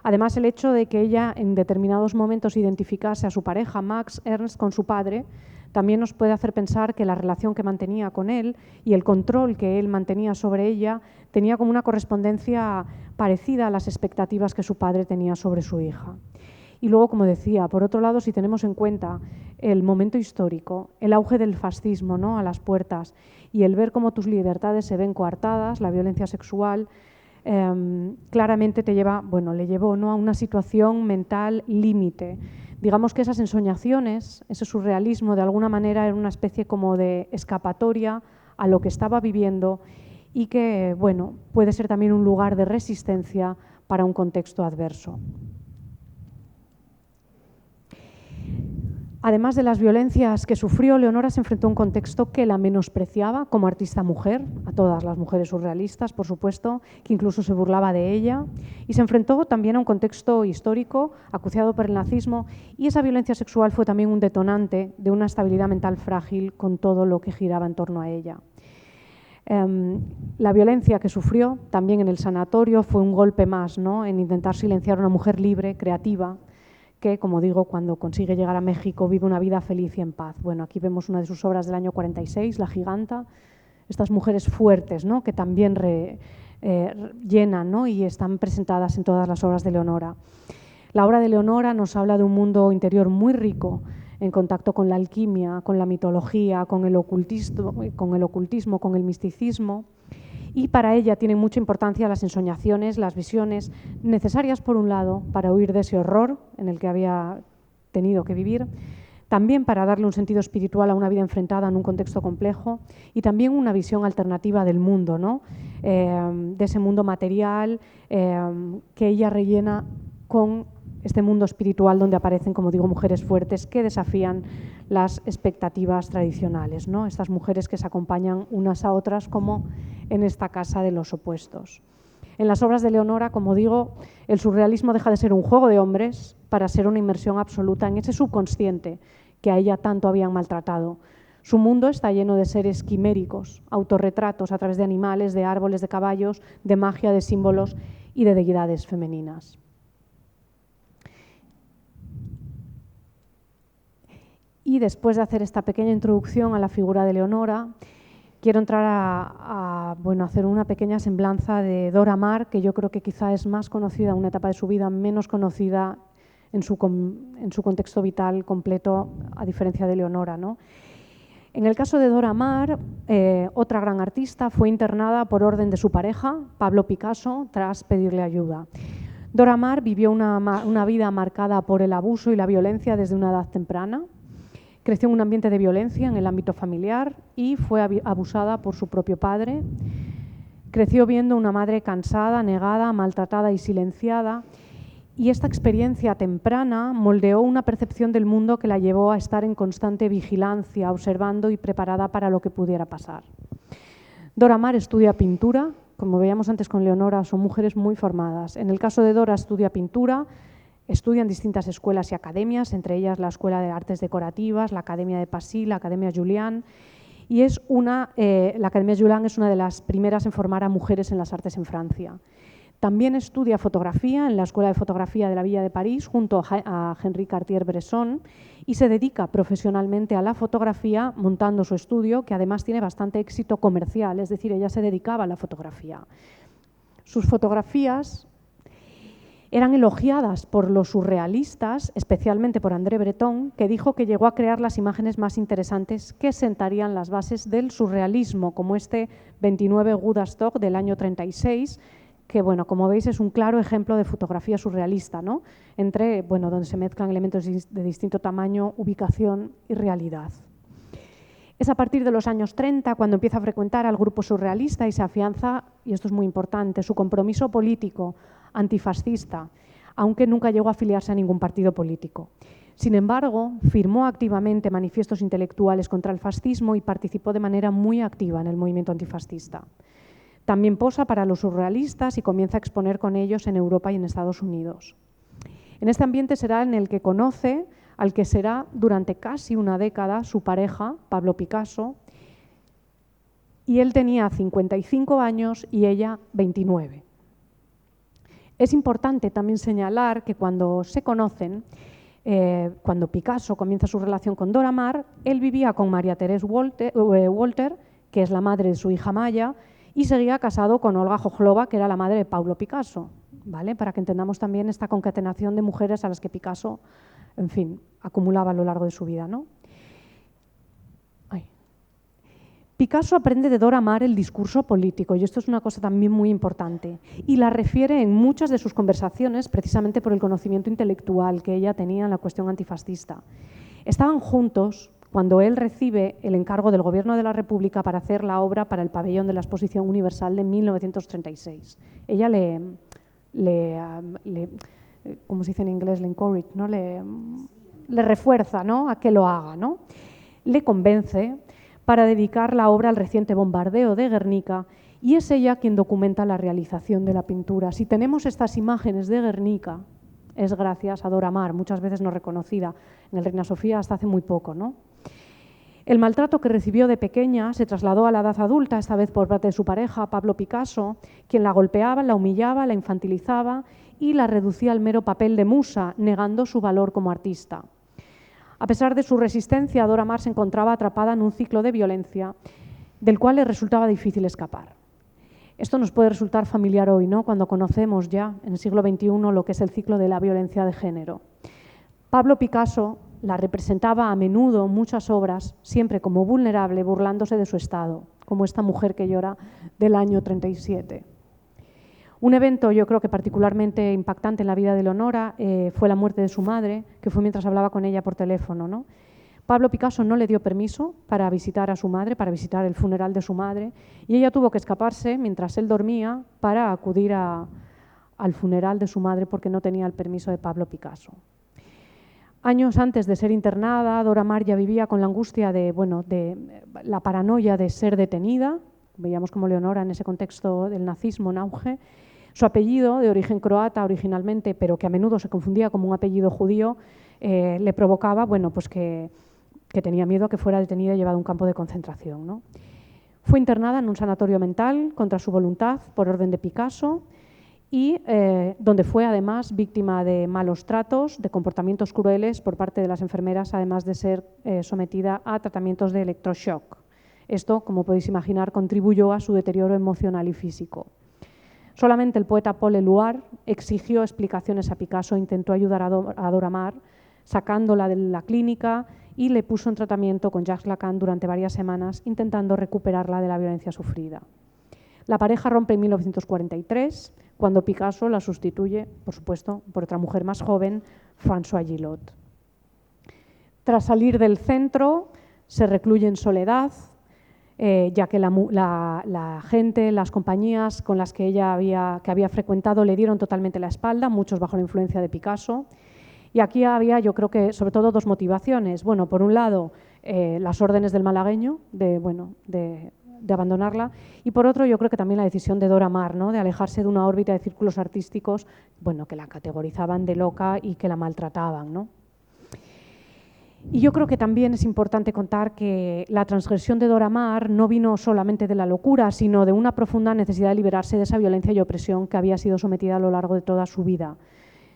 Además, el hecho de que ella en determinados momentos identificase a su pareja, Max Ernst, con su padre, también nos puede hacer pensar que la relación que mantenía con él y el control que él mantenía sobre ella tenía como una correspondencia parecida a las expectativas que su padre tenía sobre su hija. Y luego, como decía, por otro lado, si tenemos en cuenta el momento histórico, el auge del fascismo, ¿no?, a las puertas, y el ver cómo tus libertades se ven coartadas, la violencia sexual, claramente le llevó, ¿no?, a una situación mental límite. Digamos que esas ensoñaciones, ese surrealismo, de alguna manera era una especie como de escapatoria a lo que estaba viviendo y que, bueno, puede ser también un lugar de resistencia para un contexto adverso. Además de las violencias que sufrió, Leonora se enfrentó a un contexto que la menospreciaba como artista mujer, a todas las mujeres surrealistas, por supuesto, que incluso se burlaba de ella, y se enfrentó también a un contexto histórico acuciado por el nazismo, y esa violencia sexual fue también un detonante de una estabilidad mental frágil con todo lo que giraba en torno a ella. La violencia que sufrió también en el sanatorio fue un golpe más, ¿no?, en intentar silenciar a una mujer libre, creativa, que, como digo, cuando consigue llegar a México vive una vida feliz y en paz. Bueno, aquí vemos una de sus obras del año 46, La Giganta, estas mujeres fuertes, ¿no?, que también llenan, ¿no?, y están presentadas en todas las obras de Leonora. La obra de Leonora nos habla de un mundo interior muy rico, en contacto con la alquimia, con la mitología, con el ocultismo, con el misticismo. Y para ella tienen mucha importancia las ensoñaciones, las visiones, necesarias por un lado para huir de ese horror en el que había tenido que vivir, también para darle un sentido espiritual a una vida enfrentada en un contexto complejo y también una visión alternativa del mundo, ¿no?, de ese mundo material que ella rellena con este mundo espiritual donde aparecen, como digo, mujeres fuertes que desafían las expectativas tradicionales, ¿no?, estas mujeres que se acompañan unas a otras como en esta casa de los opuestos. En las obras de Leonora, como digo, el surrealismo deja de ser un juego de hombres para ser una inmersión absoluta en ese subconsciente que a ella tanto habían maltratado. Su mundo está lleno de seres quiméricos, autorretratos a través de animales, de árboles, de caballos, de magia, de símbolos y de deidades femeninas. Y después de hacer esta pequeña introducción a la figura de Leonora, quiero entrar a hacer una pequeña semblanza de Dora Maar, que yo creo que quizá es más conocida en una etapa de su vida, menos conocida en su contexto vital completo, a diferencia de Leonora, ¿no? En el caso de Dora Maar, otra gran artista, fue internada por orden de su pareja, Pablo Picasso, tras pedirle ayuda. Dora Maar vivió una vida marcada por el abuso y la violencia desde una edad temprana. Creció en un ambiente de violencia en el ámbito familiar y fue abusada por su propio padre. Creció viendo una madre cansada, negada, maltratada y silenciada. Y esta experiencia temprana moldeó una percepción del mundo que la llevó a estar en constante vigilancia, observando y preparada para lo que pudiera pasar. Dora Maar estudia pintura. Como veíamos antes con Leonora, son mujeres muy formadas. En el caso de Dora, estudia pintura. Estudia en distintas escuelas y academias, entre ellas la Escuela de Artes Decorativas, la Academia de Passy, la Academia Julian, y la Academia Julian es una de las primeras en formar a mujeres en las artes en Francia. También estudia fotografía en la Escuela de Fotografía de la Villa de París junto a Henri Cartier-Bresson y se dedica profesionalmente a la fotografía montando su estudio, que además tiene bastante éxito comercial, es decir, ella se dedicaba a la fotografía. Sus fotografías eran elogiadas por los surrealistas, especialmente por André Breton, que dijo que llegó a crear las imágenes más interesantes que sentarían las bases del surrealismo, como este 29 Woodstock del año 36, que, bueno, como veis, es un claro ejemplo de fotografía surrealista, ¿no?, donde se mezclan elementos de distinto tamaño, ubicación y realidad. Es a partir de los años 30 cuando empieza a frecuentar al grupo surrealista y se afianza y esto es muy importante, su compromiso político antifascista, aunque nunca llegó a afiliarse a ningún partido político. Sin embargo, firmó activamente manifiestos intelectuales contra el fascismo y participó de manera muy activa en el movimiento antifascista. También posa para los surrealistas y comienza a exponer con ellos en Europa y en Estados Unidos. En este ambiente será en el que conoce al que será durante casi una década su pareja, Pablo Picasso, y él tenía 55 años y ella 29. Es importante también señalar que cuando se conocen, cuando Picasso comienza su relación con Dora Maar, él vivía con María Teresa Walter, que es la madre de su hija Maya, y seguía casado con Olga Jojlova, que era la madre de Pablo Picasso, ¿vale? Para que entendamos también esta concatenación de mujeres a las que Picasso, en fin, acumulaba a lo largo de su vida, ¿no? Picasso aprende de Dora Maar el discurso político, y esto es una cosa también muy importante, y la refiere en muchas de sus conversaciones precisamente por el conocimiento intelectual que ella tenía en la cuestión antifascista. Estaban juntos cuando él recibe el encargo del Gobierno de la República para hacer la obra para el Pabellón de la Exposición Universal de 1936. Ella ¿cómo se dice en inglés? Le encourage, ¿no? Le refuerza, ¿no? A que lo haga, ¿no? Le convence para dedicar la obra al reciente bombardeo de Guernica, y es ella quien documenta la realización de la pintura. Si tenemos estas imágenes de Guernica, es gracias a Dora Maar, muchas veces no reconocida en el Reina Sofía hasta hace muy poco, ¿no? El maltrato que recibió de pequeña se trasladó a la edad adulta, esta vez por parte de su pareja, Pablo Picasso, quien la golpeaba, la humillaba, la infantilizaba y la reducía al mero papel de musa, negando su valor como artista. A pesar de su resistencia, Dora Maar se encontraba atrapada en un ciclo de violencia del cual le resultaba difícil escapar. Esto nos puede resultar familiar hoy, ¿no? Cuando conocemos ya en el siglo XXI lo que es el ciclo de la violencia de género. Pablo Picasso la representaba a menudo, muchas obras, siempre como vulnerable, burlándose de su estado, como esta mujer que llora del año 37. Un evento, yo creo que particularmente impactante en la vida de Leonora, fue la muerte de su madre, que fue mientras hablaba con ella por teléfono, ¿no? Pablo Picasso no le dio permiso para visitar a su madre, para visitar el funeral de su madre, y ella tuvo que escaparse mientras él dormía para acudir al funeral de su madre porque no tenía el permiso de Pablo Picasso. Años antes de ser internada, Dora Maar ya vivía con la angustia de la paranoia de ser detenida. Veíamos como Leonora en ese contexto del nazismo en auge. Su apellido, de origen croata originalmente, pero que a menudo se confundía como un apellido judío, le provocaba que tenía miedo a que fuera detenida y llevada a un campo de concentración, ¿no? Fue internada en un sanatorio mental contra su voluntad por orden de Picasso y donde fue además víctima de malos tratos, de comportamientos crueles por parte de las enfermeras, además de ser sometida a tratamientos de electroshock. Esto, como podéis imaginar, contribuyó a su deterioro emocional y físico. Solamente el poeta Paul Éluard exigió explicaciones a Picasso e intentó ayudar a Dora Maar, sacándola de la clínica, y le puso en tratamiento con Jacques Lacan durante varias semanas, intentando recuperarla de la violencia sufrida. La pareja rompe en 1943, cuando Picasso la sustituye, por supuesto, por otra mujer más joven, Françoise Gillot. Tras salir del centro, se recluye en soledad, ya que la gente, las compañías con las que ella había frecuentado le dieron totalmente la espalda, muchos bajo la influencia de Picasso. Y aquí había, yo creo que sobre todo dos motivaciones. Bueno, por un lado, las órdenes del malagueño de abandonarla, y por otro yo creo que también la decisión de Dora Maar, ¿no? De alejarse de una órbita de círculos artísticos que la categorizaban de loca y que la maltrataban, ¿no? Y yo creo que también es importante contar que la transgresión de Dora Maar no vino solamente de la locura, sino de una profunda necesidad de liberarse de esa violencia y opresión que había sido sometida a lo largo de toda su vida.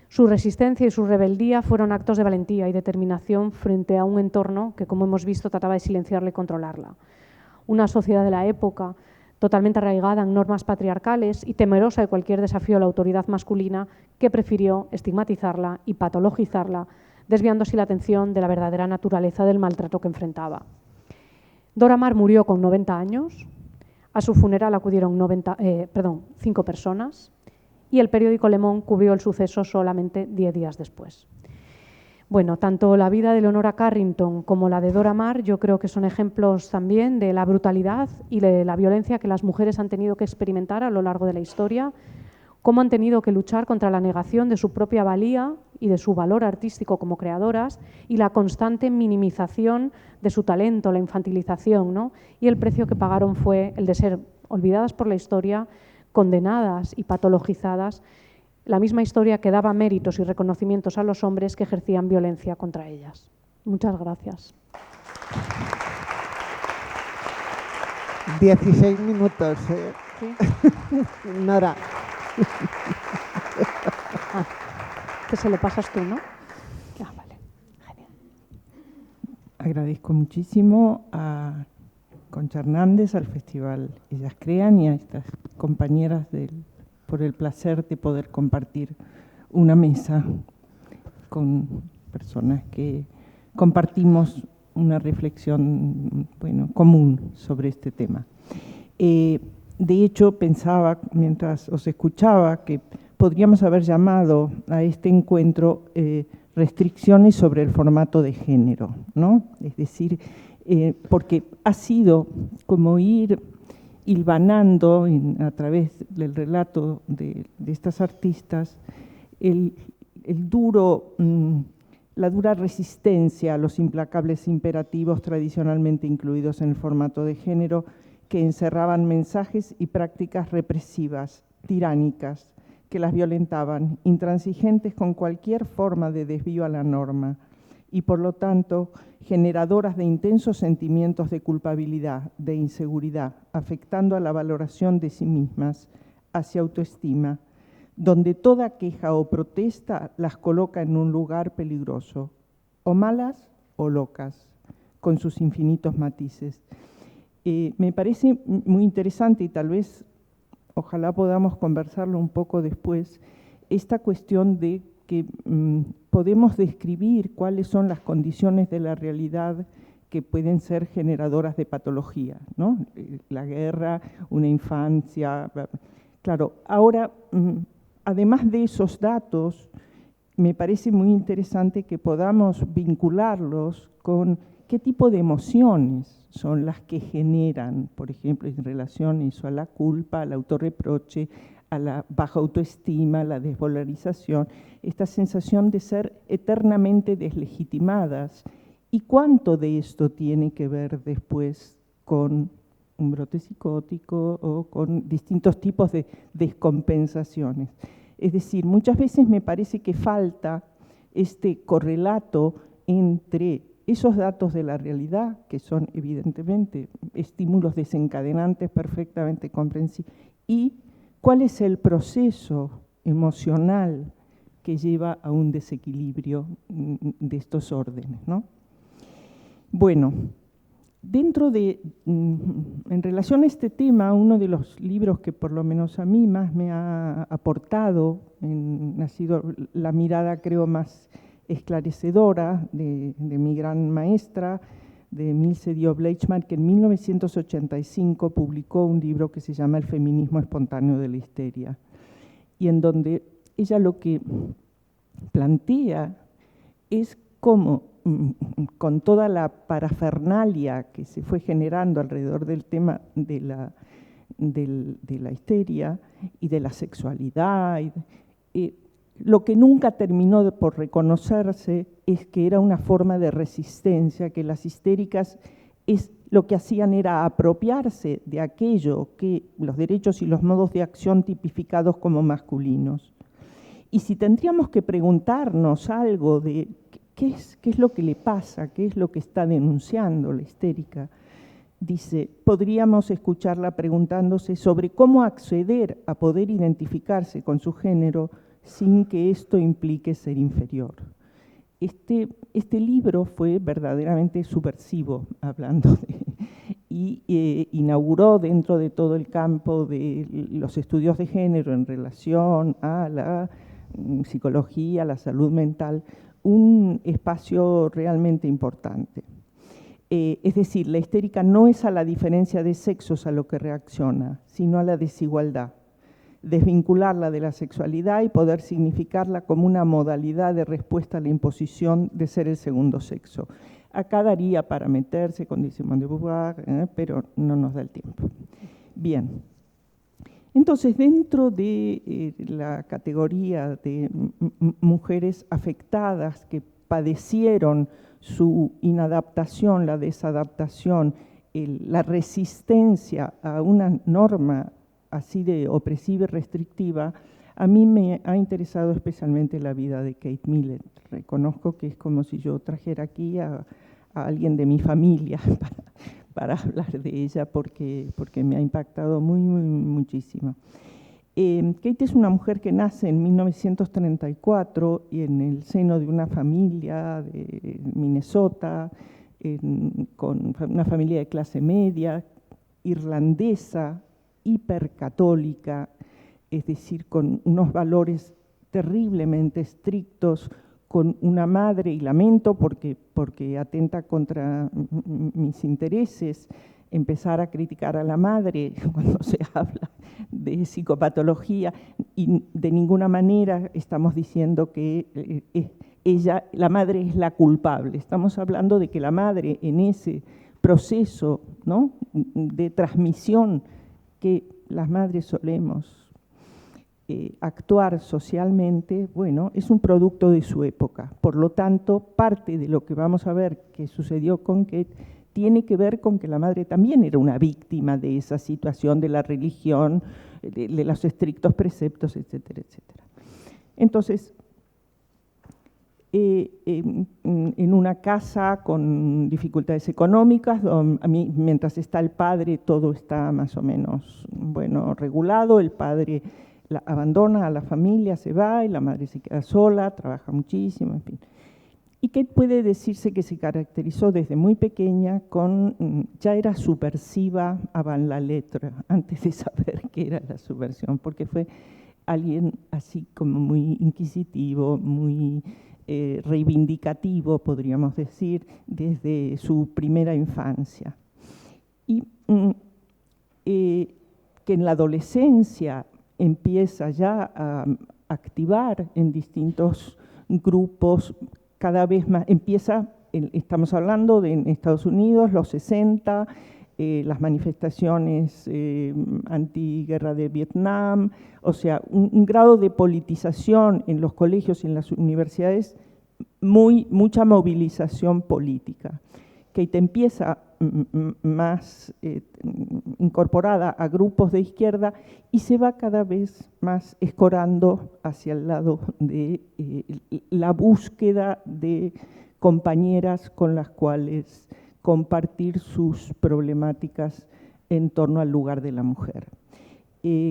Su resistencia y su rebeldía fueron actos de valentía y determinación frente a un entorno que, como hemos visto, trataba de silenciarla y controlarla. Una sociedad de la época totalmente arraigada en normas patriarcales y temerosa de cualquier desafío a la autoridad masculina, que prefirió estigmatizarla y patologizarla, desviando así la atención de la verdadera naturaleza del maltrato que enfrentaba. Dora Maar murió con 90 años, a su funeral acudieron 5 personas y el periódico Le Monde cubrió el suceso solamente 10 días después. Bueno, tanto la vida de Leonora Carrington como la de Dora Maar yo creo que son ejemplos también de la brutalidad y de la violencia que las mujeres han tenido que experimentar a lo largo de la historia, cómo han tenido que luchar contra la negación de su propia valía y de su valor artístico como creadoras y la constante minimización de su talento, la infantilización, ¿no? Y el precio que pagaron fue el de ser olvidadas por la historia, condenadas y patologizadas, la misma historia que daba méritos y reconocimientos a los hombres que ejercían violencia contra ellas. Muchas gracias. 16 minutos, ¿Sí? Nora. Que se lo pasas tú, ¿no? Ah, vale. Genial. Agradezco muchísimo a Concha Hernández, al Festival Ellas Crean y a estas compañeras por el placer de poder compartir una mesa con personas que compartimos una reflexión común sobre este tema. De hecho, pensaba, mientras os escuchaba, que podríamos haber llamado a este encuentro restricciones sobre el formato de género, ¿no? Es decir, porque ha sido como ir hilvanando a través del relato de estas artistas la dura resistencia a los implacables imperativos tradicionalmente incluidos en el formato de género que encerraban mensajes y prácticas represivas, tiránicas, que las violentaban, intransigentes con cualquier forma de desvío a la norma y, por lo tanto, generadoras de intensos sentimientos de culpabilidad, de inseguridad, afectando a la valoración de sí mismas, hacia autoestima, donde toda queja o protesta las coloca en un lugar peligroso, o malas o locas, con sus infinitos matices. Me parece muy interesante y tal vez, ojalá podamos conversarlo un poco después, esta cuestión de que podemos describir cuáles son las condiciones de la realidad que pueden ser generadoras de patología, ¿no? La guerra, una infancia. Claro, ahora, además de esos datos, me parece muy interesante que podamos vincularlos con qué tipo de emociones son las que generan, por ejemplo, en relación a eso, a la culpa, al autorreproche, a la baja autoestima, a la desvalorización, esta sensación de ser eternamente deslegitimadas. ¿Y cuánto de esto tiene que ver después con un brote psicótico o con distintos tipos de descompensaciones? Es decir, muchas veces me parece que falta este correlato entre esos datos de la realidad, que son evidentemente estímulos desencadenantes perfectamente comprensibles, y cuál es el proceso emocional que lleva a un desequilibrio de estos órdenes, ¿no? Bueno, en relación a este tema, uno de los libros que por lo menos a mí más me ha aportado, ha sido la mirada creo más esclarecedora de mi gran maestra, de Milce Díaz-Bleichmann, que en 1985 publicó un libro que se llama El feminismo espontáneo de la histeria, y en donde ella lo que plantea es cómo, con toda la parafernalia que se fue generando alrededor del tema de la histeria y de la sexualidad, lo que nunca terminó por reconocerse es que era una forma de resistencia, que las histéricas lo que hacían era apropiarse de aquello que los derechos y los modos de acción tipificados como masculinos. Y si tendríamos que preguntarnos algo de qué es lo que le pasa, qué es lo que está denunciando la histérica, dice, podríamos escucharla preguntándose sobre cómo acceder a poder identificarse con su género sin que esto implique ser inferior. Este libro fue verdaderamente subversivo, hablando y inauguró dentro de todo el campo de los estudios de género en relación a la psicología, la salud mental, un espacio realmente importante. Es decir, la histérica no es a la diferencia de sexos a lo que reacciona, sino a la desigualdad. desvincularla de la sexualidad y poder significarla como una modalidad de respuesta a la imposición de ser el segundo sexo. Acá daría para meterse con Simone de Beauvoir, pero no nos da el tiempo. Bien. Entonces, dentro de la categoría de mujeres afectadas que padecieron su inadaptación, la desadaptación, la resistencia a una norma así de opresiva y restrictiva, a mí me ha interesado especialmente la vida de Kate Millett. Reconozco que es como si yo trajera aquí a alguien de mi familia para hablar de ella, porque me ha impactado muchísimo. Kate es una mujer que nace en 1934 y en el seno de una familia de Minnesota, con una familia de clase media, irlandesa, hipercatólica, es decir, con unos valores terriblemente estrictos, con una madre, y lamento porque atenta contra mis intereses, empezar a criticar a la madre cuando se habla de psicopatología, y de ninguna manera estamos diciendo que ella, la madre, es la culpable. Estamos hablando de que la madre, en ese proceso, ¿no?, de transmisión que las madres solemos actuar socialmente, bueno, es un producto de su época. Por lo tanto, parte de lo que vamos a ver que sucedió con Kate tiene que ver con que la madre también era una víctima de esa situación de la religión, de los estrictos preceptos, etcétera, etcétera. Entonces, en una casa con dificultades económicas, mientras está el padre, todo está más o menos, bueno, regulado. El padre abandona a la familia, se va, y la madre se queda sola, trabaja muchísimo, en fin. Y que puede decirse que se caracterizó desde muy pequeña ya era subversiva avant la lettre, antes de saber qué era la subversión, porque fue alguien así como muy inquisitivo, muy reivindicativo, podríamos decir, desde su primera infancia. Y que en la adolescencia empieza ya a activar en distintos grupos, cada vez más, estamos hablando de en Estados Unidos, los 60, las manifestaciones antiguerra de Vietnam, o sea, un grado de politización en los colegios y en las universidades, mucha movilización política, que te empieza más incorporada a grupos de izquierda y se va cada vez más escorando hacia el lado de la búsqueda de compañeras con las cuales compartir sus problemáticas en torno al lugar de la mujer.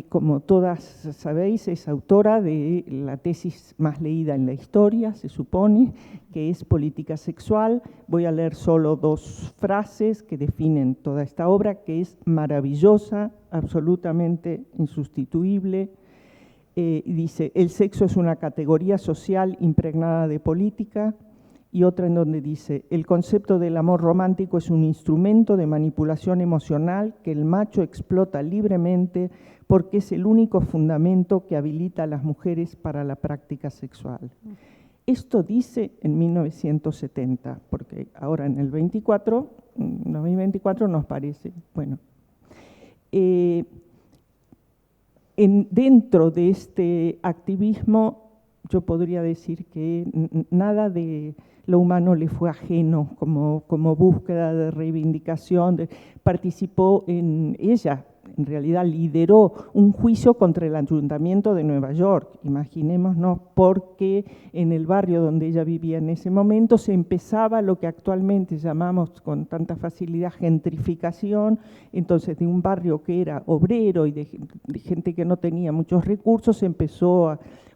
Como todas sabéis, es autora de la tesis más leída en la historia, se supone, que es Política Sexual. Voy a leer solo 2 frases que definen toda esta obra, que es maravillosa, absolutamente insustituible. Dice, el sexo es una categoría social impregnada de política. Y otra en donde dice, el concepto del amor romántico es un instrumento de manipulación emocional que el macho explota libremente porque es el único fundamento que habilita a las mujeres para la práctica sexual. Esto dice en 1970, porque ahora en el 2024 nos parece, bueno. Dentro de este activismo, yo podría decir que nada de lo humano le fue ajeno como búsqueda de reivindicación. Participó ella en realidad lideró un juicio contra el Ayuntamiento de Nueva York, imaginémonos, porque en el barrio donde ella vivía en ese momento se empezaba lo que actualmente llamamos con tanta facilidad gentrificación. Entonces, de un barrio que era obrero y de gente que no tenía muchos recursos,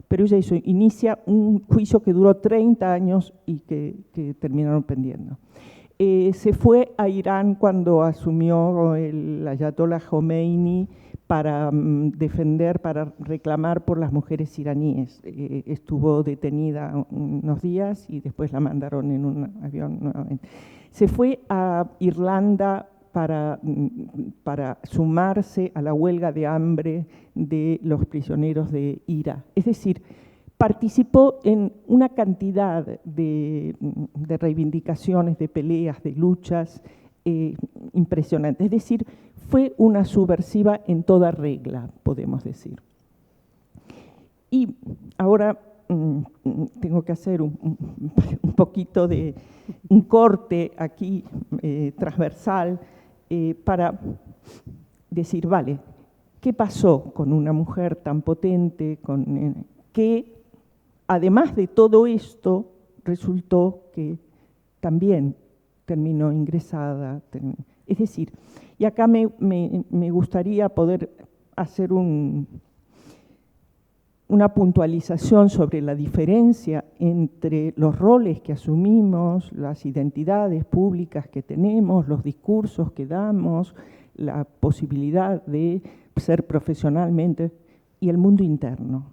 pero ella inicia un juicio que duró 30 años y que terminaron pendiendo. Se fue a Irán cuando asumió el Ayatollah Khomeini para para reclamar por las mujeres iraníes. Estuvo detenida unos días y después la mandaron en un avión nuevamente. Se fue a Irlanda para sumarse a la huelga de hambre de los prisioneros de IRA. Es decir, participó en una cantidad de reivindicaciones, de peleas, de luchas impresionantes. Es decir, fue una subversiva en toda regla, podemos decir. Y ahora tengo que hacer un poquito de un corte aquí transversal para decir, vale, ¿qué pasó con una mujer tan potente que además de todo esto resultó que también terminó ingresada? Es decir, y acá me gustaría poder hacer una puntualización sobre la diferencia entre los roles que asumimos, las identidades públicas que tenemos, los discursos que damos, la posibilidad de ser profesionalmente y el mundo interno,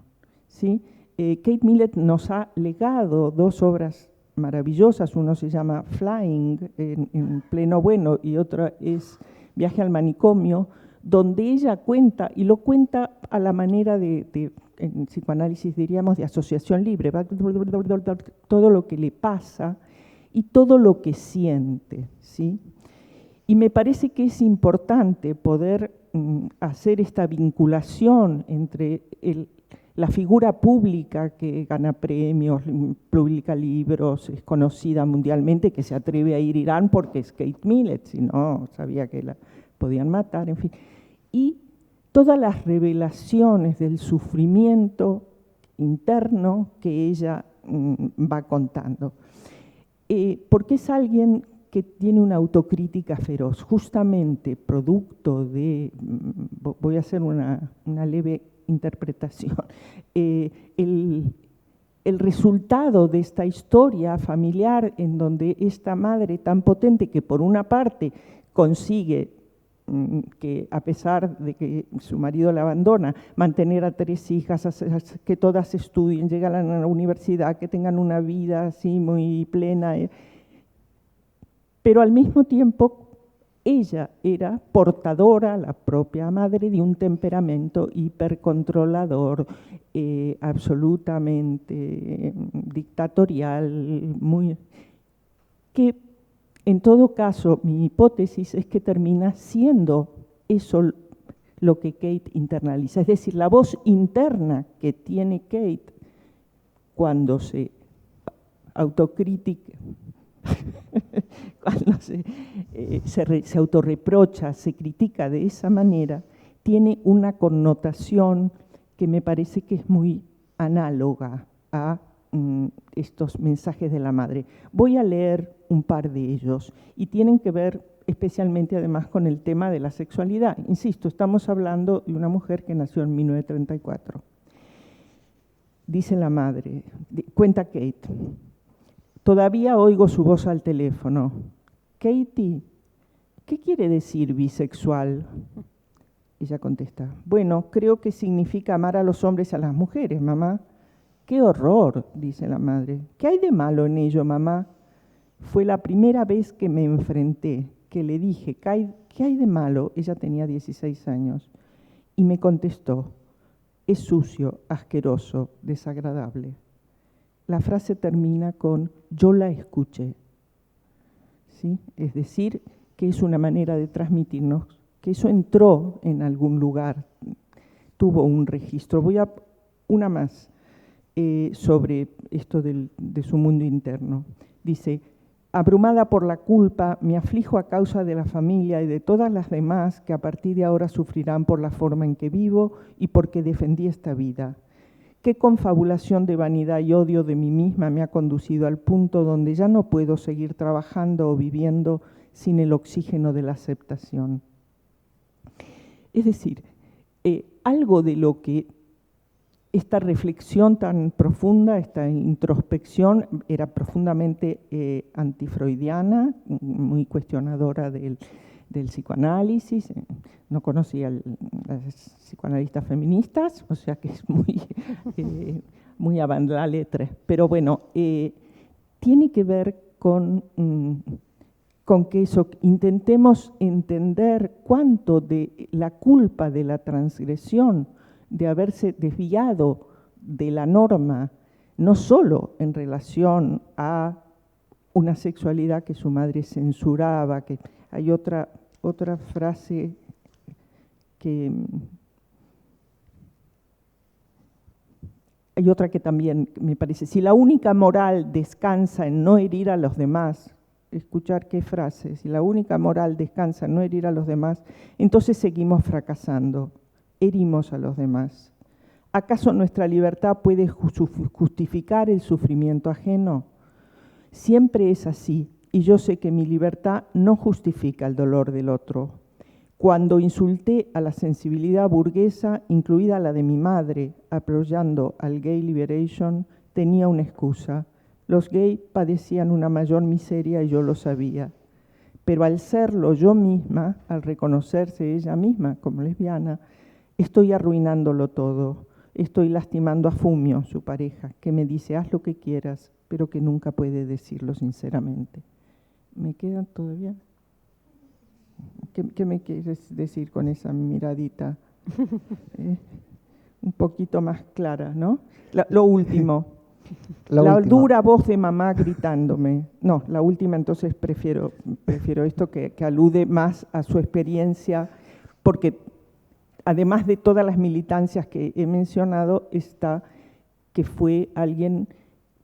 ¿sí? Kate Millett nos ha legado dos obras maravillosas, uno se llama Flying, en pleno bueno, y otra es Viaje al manicomio, donde ella cuenta, y lo cuenta a la manera en psicoanálisis diríamos de asociación libre, todo lo que le pasa y todo lo que siente, ¿sí? Y me parece que es importante poder hacer esta vinculación entre la figura pública que gana premios, publica libros, es conocida mundialmente, que se atreve a ir a Irán porque es Kate Millett, si no sabía que la podían matar, en fin. Y todas las revelaciones del sufrimiento interno que ella va contando. Porque es alguien que tiene una autocrítica feroz, justamente producto de, voy a hacer una leve interpretación, el resultado de esta historia familiar en donde esta madre tan potente que por una parte consigue que a pesar de que su marido la abandona, mantener a 3 hijas, que todas estudien, llegan a la universidad, que tengan una vida así muy plena, pero al mismo tiempo ella era portadora, la propia madre, de un temperamento hipercontrolador, absolutamente dictatorial, que en todo caso mi hipótesis es que termina siendo eso lo que Kate internaliza, es decir, la voz interna que tiene Kate cuando se autocritica, cuando se autorreprocha, se critica de esa manera, tiene una connotación que me parece que es muy análoga a estos mensajes de la madre. Voy a leer un par de ellos y tienen que ver especialmente además con el tema de la sexualidad. Insisto, estamos hablando de una mujer que nació en 1934. Dice la madre, cuenta Kate, todavía oigo su voz al teléfono. Katie, ¿qué quiere decir bisexual? Ella contesta, bueno, creo que significa amar a los hombres y a las mujeres, mamá. ¡Qué horror!, dice la madre. ¿Qué hay de malo en ello, mamá? Fue la primera vez que me enfrenté, que le dije, ¿qué hay de malo? Ella tenía 16 años. Y me contestó, es sucio, asqueroso, desagradable. La frase termina con, yo la escuché. ¿Sí? Es decir, que es una manera de transmitirnos, que eso entró en algún lugar, tuvo un registro. Voy a una más. Sobre esto de su mundo interno. Dice, abrumada por la culpa, me aflijo a causa de la familia y de todas las demás que a partir de ahora sufrirán por la forma en que vivo y porque defendí esta vida. Qué confabulación de vanidad y odio de mí misma me ha conducido al punto donde ya no puedo seguir trabajando o viviendo sin el oxígeno de la aceptación. Es decir, algo de lo que esta reflexión tan profunda, esta introspección, era profundamente antifreudiana, muy cuestionadora del psicoanálisis. No conocía a las psicoanalistas feministas, o sea que es muy avant la lettre. Pero bueno, tiene que ver con con que eso, intentemos entender cuánto de la culpa de la transgresión, de haberse desviado de la norma, no solo en relación a una sexualidad que su madre censuraba, que hay otra frase que... Hay otra que también me parece, si la única moral descansa en no herir a los demás, escuchar qué frase, si la única moral descansa en no herir a los demás, entonces seguimos fracasando, herimos a los demás. ¿Acaso nuestra libertad puede justificar el sufrimiento ajeno? Siempre es así, y yo sé que mi libertad no justifica el dolor del otro. Cuando insulté a la sensibilidad burguesa, incluida la de mi madre, apoyando al Gay Liberation, tenía una excusa. Los gays padecían una mayor miseria y yo lo sabía. Pero al serlo yo misma, al reconocerse ella misma como lesbiana, estoy arruinándolo todo. Estoy lastimando a Fumio, su pareja, que me dice, haz lo que quieras, pero que nunca puede decirlo sinceramente. ¿Me quedan todavía? ¿Qué me quieres decir con esa miradita? Un poquito más clara, ¿no? Lo último. La dura voz de mamá gritándome. No, la última entonces prefiero esto que alude más a su experiencia, porque además de todas las militancias que he mencionado, está que fue alguien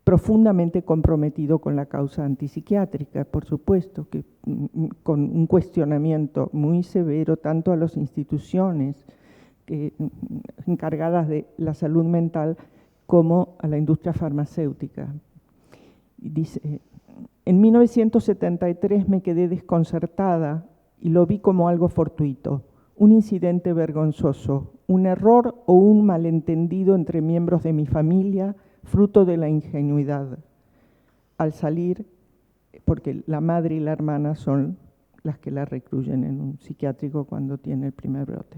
profundamente comprometido con la causa antipsiquiátrica, por supuesto, que con un cuestionamiento muy severo tanto a las instituciones encargadas de la salud mental como a la industria farmacéutica. Dice, en 1973 me quedé desconcertada y lo vi como algo fortuito, un incidente vergonzoso, un error o un malentendido entre miembros de mi familia, fruto de la ingenuidad. Al salir, porque la madre y la hermana son las que la recluyen en un psiquiátrico cuando tiene el primer brote.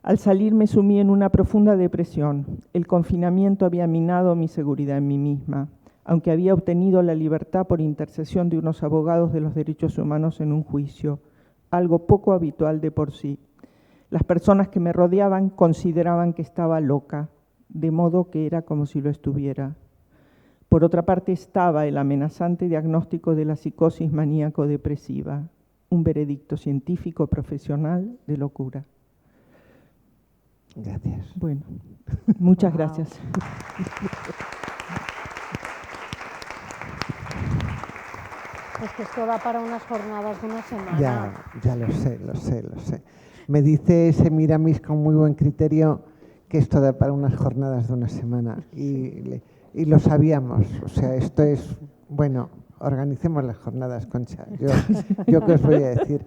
Al salir me sumí en una profunda depresión. El confinamiento había minado mi seguridad en mí misma, aunque había obtenido la libertad por intercesión de unos abogados de los derechos humanos en un juicio, algo poco habitual de por sí. Las personas que me rodeaban consideraban que estaba loca, de modo que era como si lo estuviera. Por otra parte estaba el amenazante diagnóstico de la psicosis maníaco-depresiva, un veredicto científico profesional de locura. Gracias. Bueno, muchas gracias. Es que esto da para unas jornadas de una semana. Ya lo sé. Me dice Semiramis con muy buen criterio que esto da para unas jornadas de una semana y lo sabíamos. O sea, esto es, bueno, organicemos las jornadas, Concha. Yo qué os voy a decir.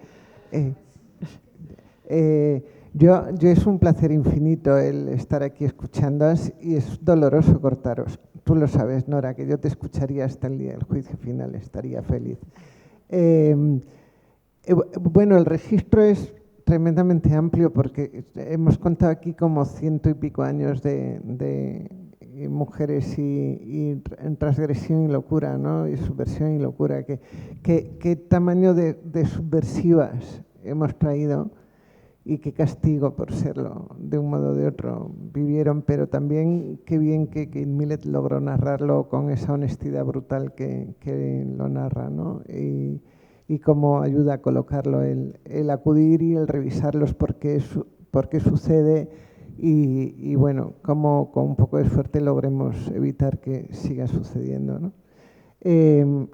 Yo es un placer infinito el estar aquí escuchándoos y es doloroso cortaros. Tú lo sabes, Nora, que yo te escucharía hasta el día del juicio final, estaría feliz. Bueno, el registro es tremendamente amplio porque hemos contado aquí como 100 y pico años de mujeres y transgresión y locura, ¿no? Y subversión y locura. ¿Qué tamaño de subversivas hemos traído? Y qué castigo por serlo, de un modo o de otro, vivieron, pero también qué bien que Kate Millett logró narrarlo con esa honestidad brutal que lo narra, ¿no? Y cómo ayuda a colocarlo el acudir y el revisarlos por qué sucede y bueno, cómo con un poco de suerte logremos evitar que siga sucediendo, ¿no?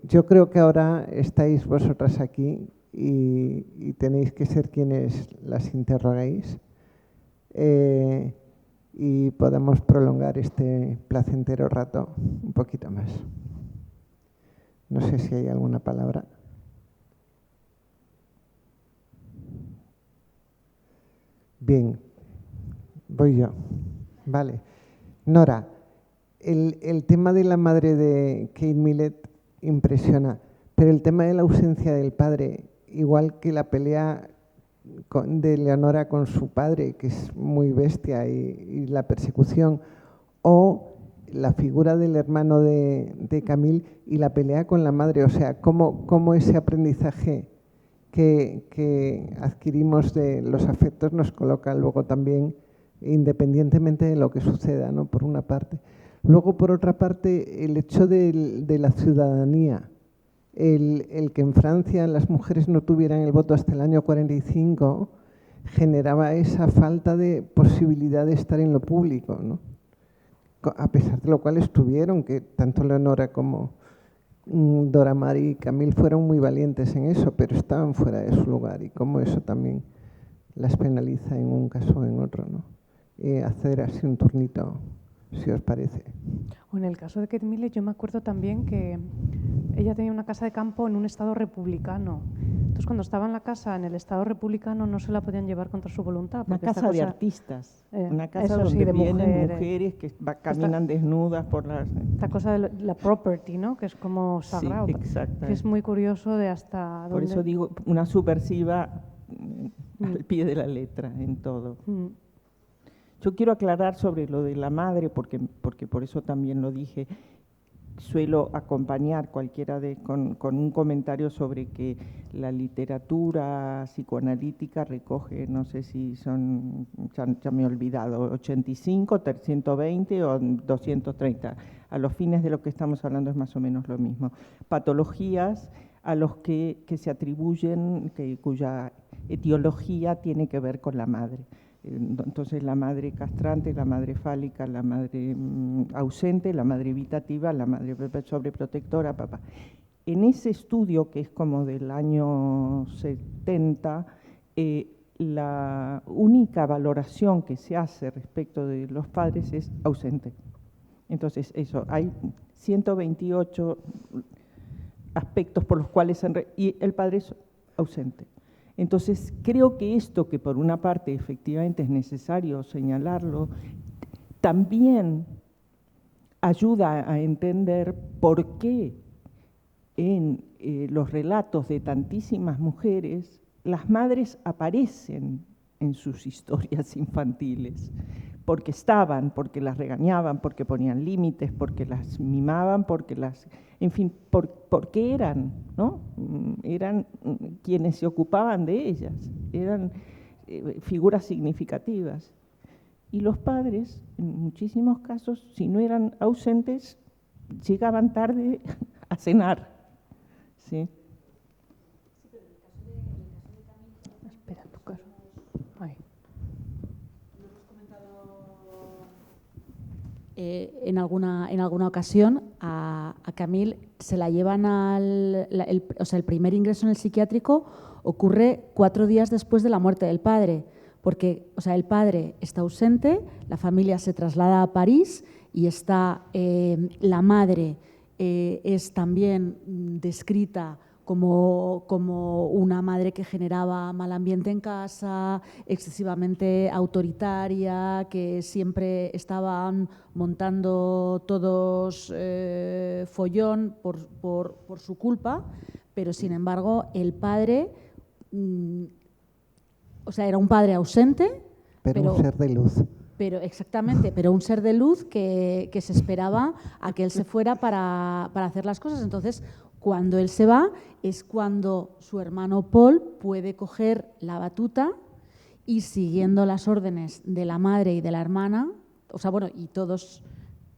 Yo creo que ahora estáis vosotras aquí y tenéis que ser quienes las interroguéis y podamos prolongar este placentero rato un poquito más. No sé si hay alguna palabra. Bien, voy yo. Vale. Nora, el tema de la madre de Kate Millett impresiona, pero el tema de la ausencia del padre, igual que la pelea de Leonora con su padre, que es muy bestia, y la persecución, o la figura del hermano de Camille y la pelea con la madre, o sea, cómo ese aprendizaje que adquirimos de los afectos nos coloca luego también, independientemente de lo que suceda, ¿no? Por una parte. Luego, por otra parte, el hecho de la ciudadanía, el que en Francia las mujeres no tuvieran el voto hasta el año 45, generaba esa falta de posibilidad de estar en lo público, ¿no? A pesar de lo cual estuvieron, que tanto Leonora como Dora Maar y Camille fueron muy valientes en eso, pero estaban fuera de su lugar, y cómo eso también las penaliza en un caso o en otro, ¿no? Hacer así un turnito, si os parece. O en el caso de Camille, yo me acuerdo también que ella tenía una casa de campo en un estado republicano. Entonces, cuando estaba en la casa, en el estado republicano, no se la podían llevar contra su voluntad. Una casa de artistas, una casa eso sí, donde de vienen mujeres que caminan desnudas por las... Esta cosa de la property, ¿no? Que es como sagrado. Sí, exacto. Que es muy curioso de hasta dónde... Por eso digo, una subversiva al pie de la letra en todo. Yo quiero aclarar sobre lo de la madre, porque por eso también lo dije. Suelo acompañar con un comentario sobre que la literatura psicoanalítica recoge, no sé si son, ya me he olvidado, 85, 120 o 230. A los fines de lo que estamos hablando es más o menos lo mismo. Patologías a los que se atribuyen, cuya etiología tiene que ver con la madre. Entonces la madre castrante, la madre fálica, la madre ausente, la madre evitativa, la madre sobreprotectora, papá. En ese estudio, que es como del año 70, la única valoración que se hace respecto de los padres es ausente. Entonces eso, hay 128 aspectos por los cuales y el padre es ausente. Entonces, creo que esto, que por una parte efectivamente es necesario señalarlo, también ayuda a entender por qué en los relatos de tantísimas mujeres las madres aparecen en sus historias infantiles, porque estaban, porque las regañaban, porque ponían límites, porque las mimaban, porque las... En fin, porque eran, ¿no? Eran quienes se ocupaban de ellas, eran figuras significativas. Y los padres, en muchísimos casos, si no eran ausentes, llegaban tarde a cenar, ¿sí? Espera, tu caso. Ay. En alguna ocasión a Camille se la llevan el primer ingreso en el psiquiátrico ocurre 4 días después de la muerte del padre, porque el padre está ausente, la familia se traslada a París y está la madre es también descrita como una madre que generaba mal ambiente en casa, excesivamente autoritaria, que siempre estaban montando todos follón por su culpa, pero sin embargo el padre, era un padre ausente, pero un ser de luz. Exactamente, pero un ser de luz que se esperaba a que él se fuera para hacer las cosas. Entonces, cuando él se va es cuando su hermano Paul puede coger la batuta y, siguiendo las órdenes de la madre y de la hermana, y todos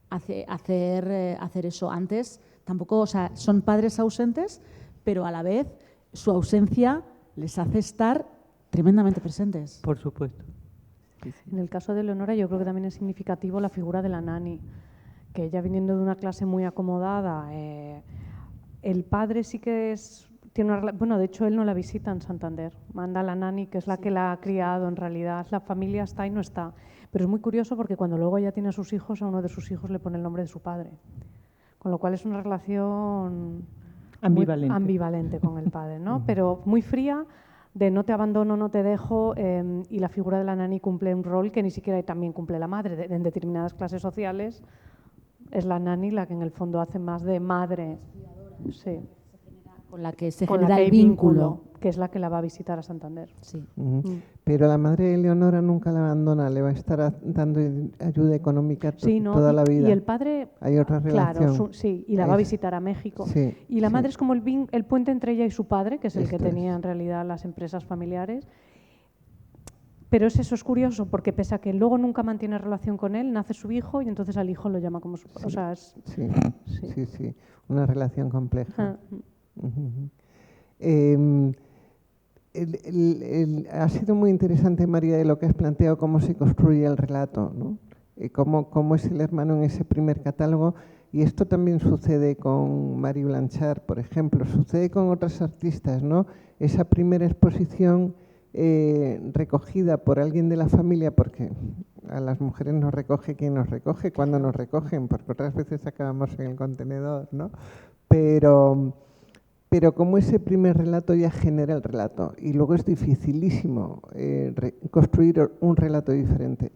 hacer eso. Antes tampoco, son padres ausentes, pero a la vez su ausencia les hace estar tremendamente presentes. Por supuesto. En el caso de Leonora, yo creo que también es significativo la figura de la nani, que ella, viniendo de una clase muy acomodada, el padre sí que tiene una de hecho él no la visita en Santander, manda a la nani, que es la que la ha criado en realidad, la familia está y no está. Pero es muy curioso porque cuando luego ella tiene a sus hijos, a uno de sus hijos le pone el nombre de su padre, con lo cual es una relación ambivalente con el padre, ¿no? Pero muy fría, de no te abandono, no te dejo, y la figura de la nani cumple un rol que ni siquiera también cumple la madre. En determinadas clases sociales es la nani la que en el fondo hace más de madre. Sí. Con la que se genera el vínculo. que es la que la va a visitar a Santander. Sí. Pero la madre de Leonora nunca la abandona, le va a estar dando ayuda económica Sí, ¿no? toda la vida. Y el padre, Hay otra relación. claro, sí, y la va a visitar a México. Sí, Y la sí. madre es como el puente entre ella y su padre, que es el que Esto es. tenía en realidad las empresas familiares. Pero eso es curioso, porque pese a que luego nunca mantiene relación con él, nace su hijo y entonces al hijo lo llama como su padre. O sea, es, Sí, sí. sí, sí, una relación compleja. Ah, Ujú. Ha sido muy interesante, María, de lo que has planteado, cómo se construye el relato, ¿no? Cómo es el hermano en ese primer catálogo. Y esto también sucede con Marie Blanchard, por ejemplo, sucede con otras artistas, ¿no? Esa primera exposición recogida por alguien de la familia, porque a las mujeres nos recoge quien nos recoge, cuando nos recogen, porque otras veces acabamos en el contenedor, ¿no? Pero como ese primer relato ya genera el relato y luego es dificilísimo construir un relato diferente.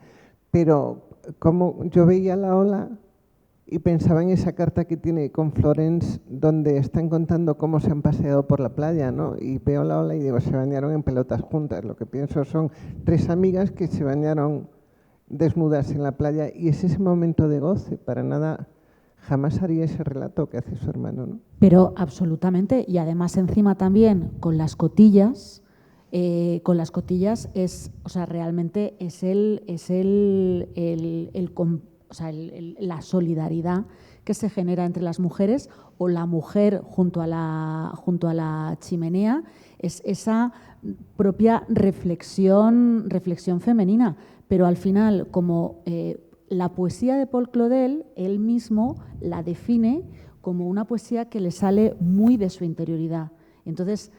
Pero como yo veía la ola y pensaba en esa carta que tiene con Florence, donde están contando cómo se han paseado por la playa, ¿no? Y veo la ola y digo, se bañaron en pelotas juntas. Lo que pienso son 3 amigas que se bañaron desnudas en la playa y es ese momento de goce. Para nada, jamás haría ese relato que hace su hermano, ¿no? Pero absolutamente, y además encima también con las cotillas es, o sea, realmente es la solidaridad que se genera entre las mujeres, o la mujer junto a la chimenea, es esa propia reflexión femenina. Pero al final, como la poesía de Paul Claudel, él mismo la define como una poesía que le sale muy de su interioridad. Entonces,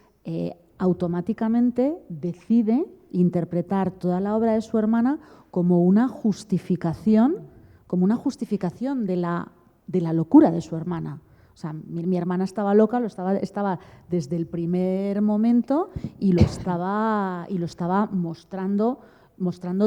automáticamente decide interpretar toda la obra de su hermana como una justificación de la locura de su hermana. O sea, mi hermana estaba loca, estaba desde el primer momento y lo estaba mostrando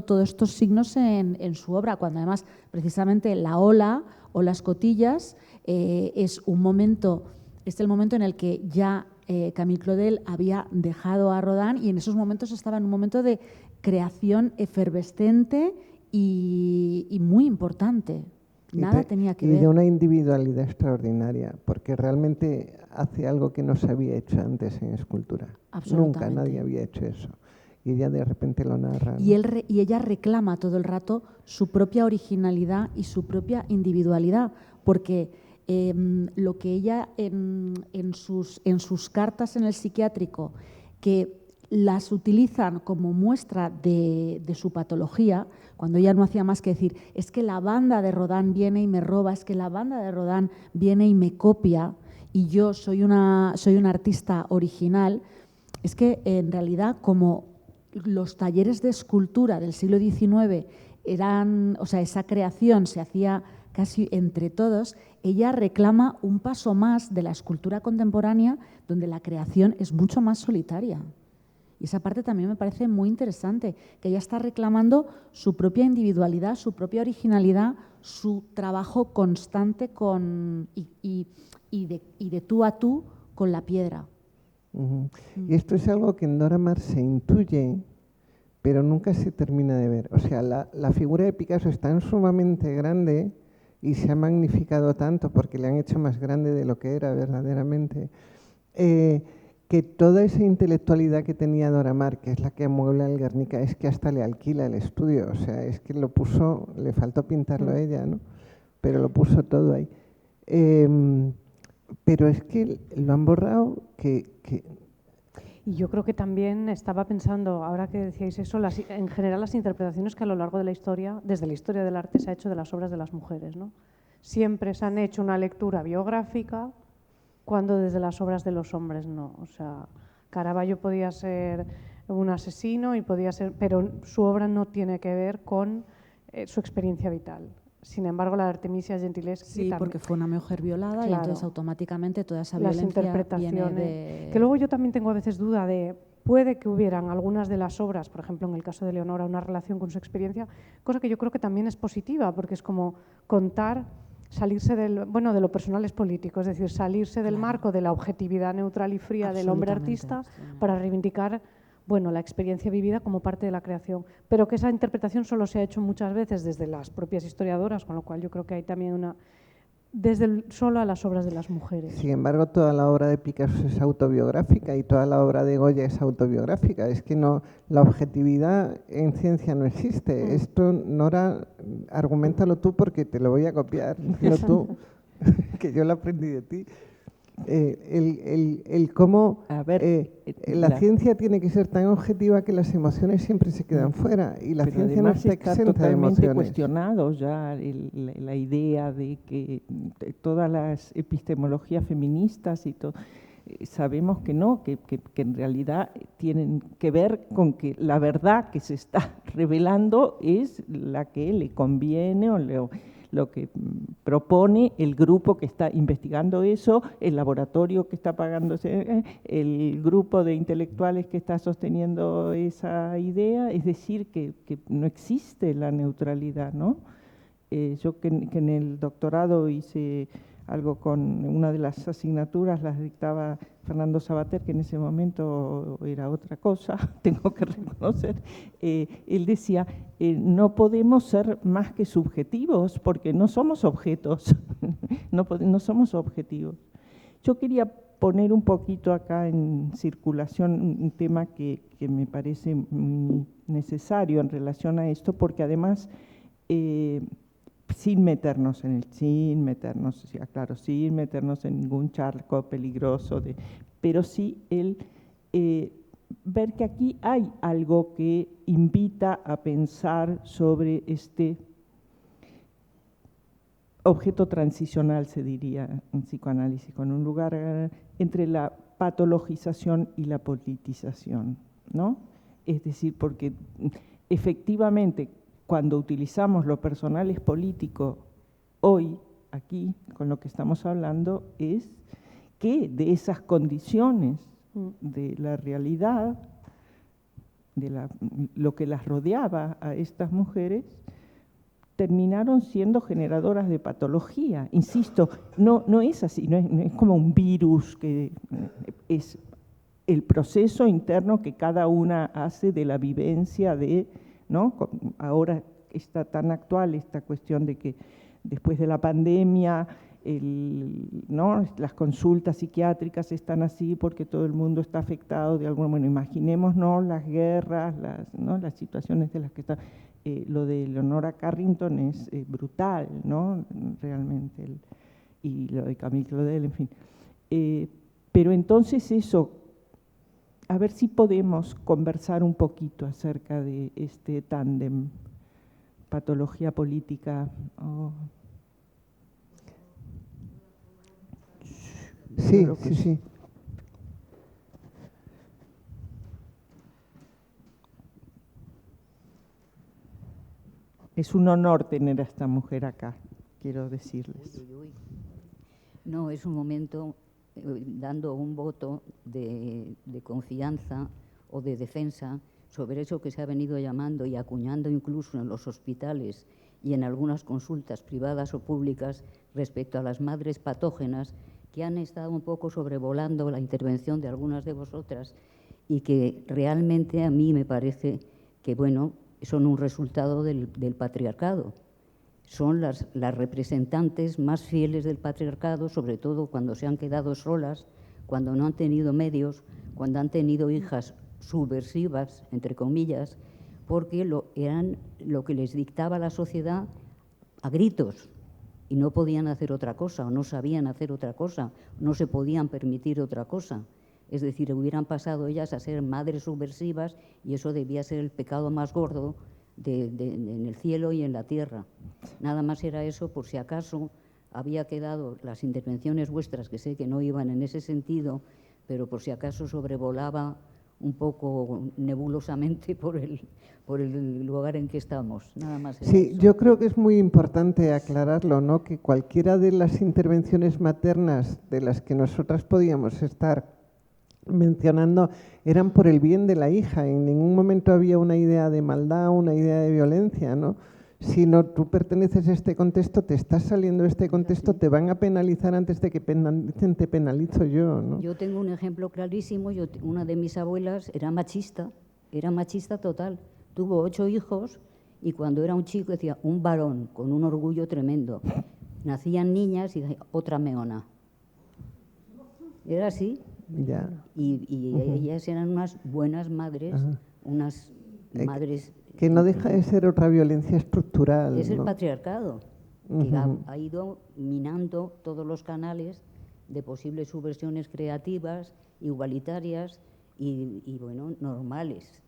todos estos signos en su obra, cuando además precisamente la ola o las cotillas es el momento en el que ya Camille Claudel había dejado a Rodin y en esos momentos estaba en un momento de creación efervescente y muy importante. Nada tenía que ver. Y de una individualidad extraordinaria, porque realmente hace algo que no se había hecho antes en escultura. Nunca nadie había hecho eso. Y ella de repente lo narra, ¿no? Y ella reclama todo el rato su propia originalidad y su propia individualidad, porque lo que ella en sus cartas en el psiquiátrico, que las utilizan como muestra de su patología, cuando ella no hacía más que decir, es que la banda de Rodin viene y me roba, es que la banda de Rodin viene y me copia, y yo soy una artista original, es que en realidad como los talleres de escultura del siglo XIX eran, o sea, esa creación se hacía casi entre todos, ella reclama un paso más de la escultura contemporánea donde la creación es mucho más solitaria. Y esa parte también me parece muy interesante, que ella está reclamando su propia individualidad, su propia originalidad, su trabajo constante y de tú a tú con la piedra. Y esto es algo que en Dora Maar se intuye, pero nunca se termina de ver. O sea, la figura de Picasso es tan sumamente grande y se ha magnificado tanto porque le han hecho más grande de lo que era verdaderamente, que toda esa intelectualidad que tenía Dora Maar, que es la que amuebla el Guernica, es que hasta le alquila el estudio. O sea, es que lo puso, le faltó pintarlo a ella, ¿no? Pero lo puso todo ahí. Pero es que lo han borrado Y yo creo que también estaba pensando, ahora que decíais eso, en general las interpretaciones que a lo largo de la historia, desde la historia del arte, se ha hecho de las obras de las mujeres, ¿no? Siempre se han hecho una lectura biográfica cuando desde las obras de los hombres no. O sea, Caravaggio podía ser un asesino y podía ser, pero su obra no tiene que ver con su experiencia vital. Sin embargo, la de Artemisia Gentileschi sí, porque fue una mujer violada, claro, y entonces automáticamente toda esa las violencia interpretaciones viene de... Que luego yo también tengo a veces duda de, puede que hubieran algunas de las obras, por ejemplo en el caso de Leonora, una relación con su experiencia, cosa que yo creo que también es positiva, porque es como contar salirse del, bueno, de lo personal es político, es decir, salirse del marco de la objetividad neutral y fría del hombre artista para reivindicar, bueno, la experiencia vivida como parte de la creación, pero que esa interpretación solo se ha hecho muchas veces desde las propias historiadoras, con lo cual yo creo que hay también una, solo a las obras de las mujeres. Sin embargo, toda la obra de Picasso es autobiográfica y toda la obra de Goya es autobiográfica. Es que no, la objetividad en ciencia no existe. Esto, Nora, argumentalo tú porque te lo voy a copiar. Dilo tú, que yo lo aprendí de ti. El cómo la ciencia tiene que ser tan objetiva que las emociones siempre se quedan fuera y la ciencia no está exenta de emociones. Cuestionado ya la idea de que todas las epistemologías feministas y todo, sabemos que no, que en realidad tienen que ver con que la verdad que se está revelando es la que le conviene o lo que propone el grupo que está investigando eso, el laboratorio que está pagándose, el grupo de intelectuales que está sosteniendo esa idea, es decir, que no existe la neutralidad, ¿no? Yo que en el doctorado hice algo con una de las asignaturas, las dictaba Fernando Sabater, que en ese momento era otra cosa, tengo que reconocer. Él decía, no podemos ser más que subjetivos, porque no somos objetos, no somos objetivos. Yo quería poner un poquito acá en circulación un tema que me parece muy necesario en relación a esto, porque además sin meternos en ningún charco peligroso, pero sí ver que aquí hay algo que invita a pensar sobre este objeto transicional, se diría en psicoanálisis, con un lugar entre la patologización y la politización, ¿no? Es decir, porque efectivamente cuando utilizamos lo personal es político, hoy, aquí, con lo que estamos hablando, es que de esas condiciones de la realidad, de lo que las rodeaba a estas mujeres, terminaron siendo generadoras de patología. Insisto, no es así, no es como un virus, que es el proceso interno que cada una hace de la vivencia de, ¿no? Ahora está tan actual esta cuestión de que después de la pandemia, ¿no? Las consultas psiquiátricas están así porque todo el mundo está afectado de alguna manera. Imaginémonos las guerras, las situaciones de las que está. Lo de Leonora Carrington es brutal, ¿no? Realmente. Y lo de Camille Claudel, en fin. Pero entonces eso, a ver si podemos conversar un poquito acerca de este tándem, patología política. Sí. Es un honor tener a esta mujer acá, quiero decirles. No, es un momento dando un voto de confianza o de defensa sobre eso que se ha venido llamando y acuñando incluso en los hospitales y en algunas consultas privadas o públicas respecto a las madres patógenas, que han estado un poco sobrevolando la intervención de algunas de vosotras y que realmente a mí me parece que, bueno, son un resultado del patriarcado. Son las representantes más fieles del patriarcado, sobre todo cuando se han quedado solas, cuando no han tenido medios, cuando han tenido hijas subversivas, entre comillas, porque eran lo que les dictaba la sociedad a gritos y no podían hacer otra cosa, o no sabían hacer otra cosa, no se podían permitir otra cosa. Es decir, hubieran pasado ellas a ser madres subversivas y eso debía ser el pecado más gordo en el cielo y en la tierra. Nada más era eso, por si acaso había quedado las intervenciones vuestras, que sé que no iban en ese sentido, pero por si acaso sobrevolaba un poco nebulosamente por el lugar en que estamos. Nada más era Sí, eso. yo creo que es muy importante aclararlo, ¿no? Que cualquiera de las intervenciones maternas de las que nosotras podíamos estar mencionando eran por el bien de la hija. En ningún momento había una idea de maldad, una idea de violencia, ¿no? Si no tú perteneces a este contexto, te estás saliendo de este contexto, te van a penalizar antes de que penalicen, te penalizo yo, ¿no? Yo tengo un ejemplo clarísimo. Una de mis abuelas era machista total. Tuvo 8 hijos y cuando era un chico decía, un varón, con un orgullo tremendo. Nacían niñas y decía, otra meona. Era así. Ya. Y ellas eran unas buenas madres, unas madres... Que no deja de ser otra violencia estructural. Es el ¿no? patriarcado, que ha ido minando todos los canales de posibles subversiones creativas, igualitarias y bueno, normales.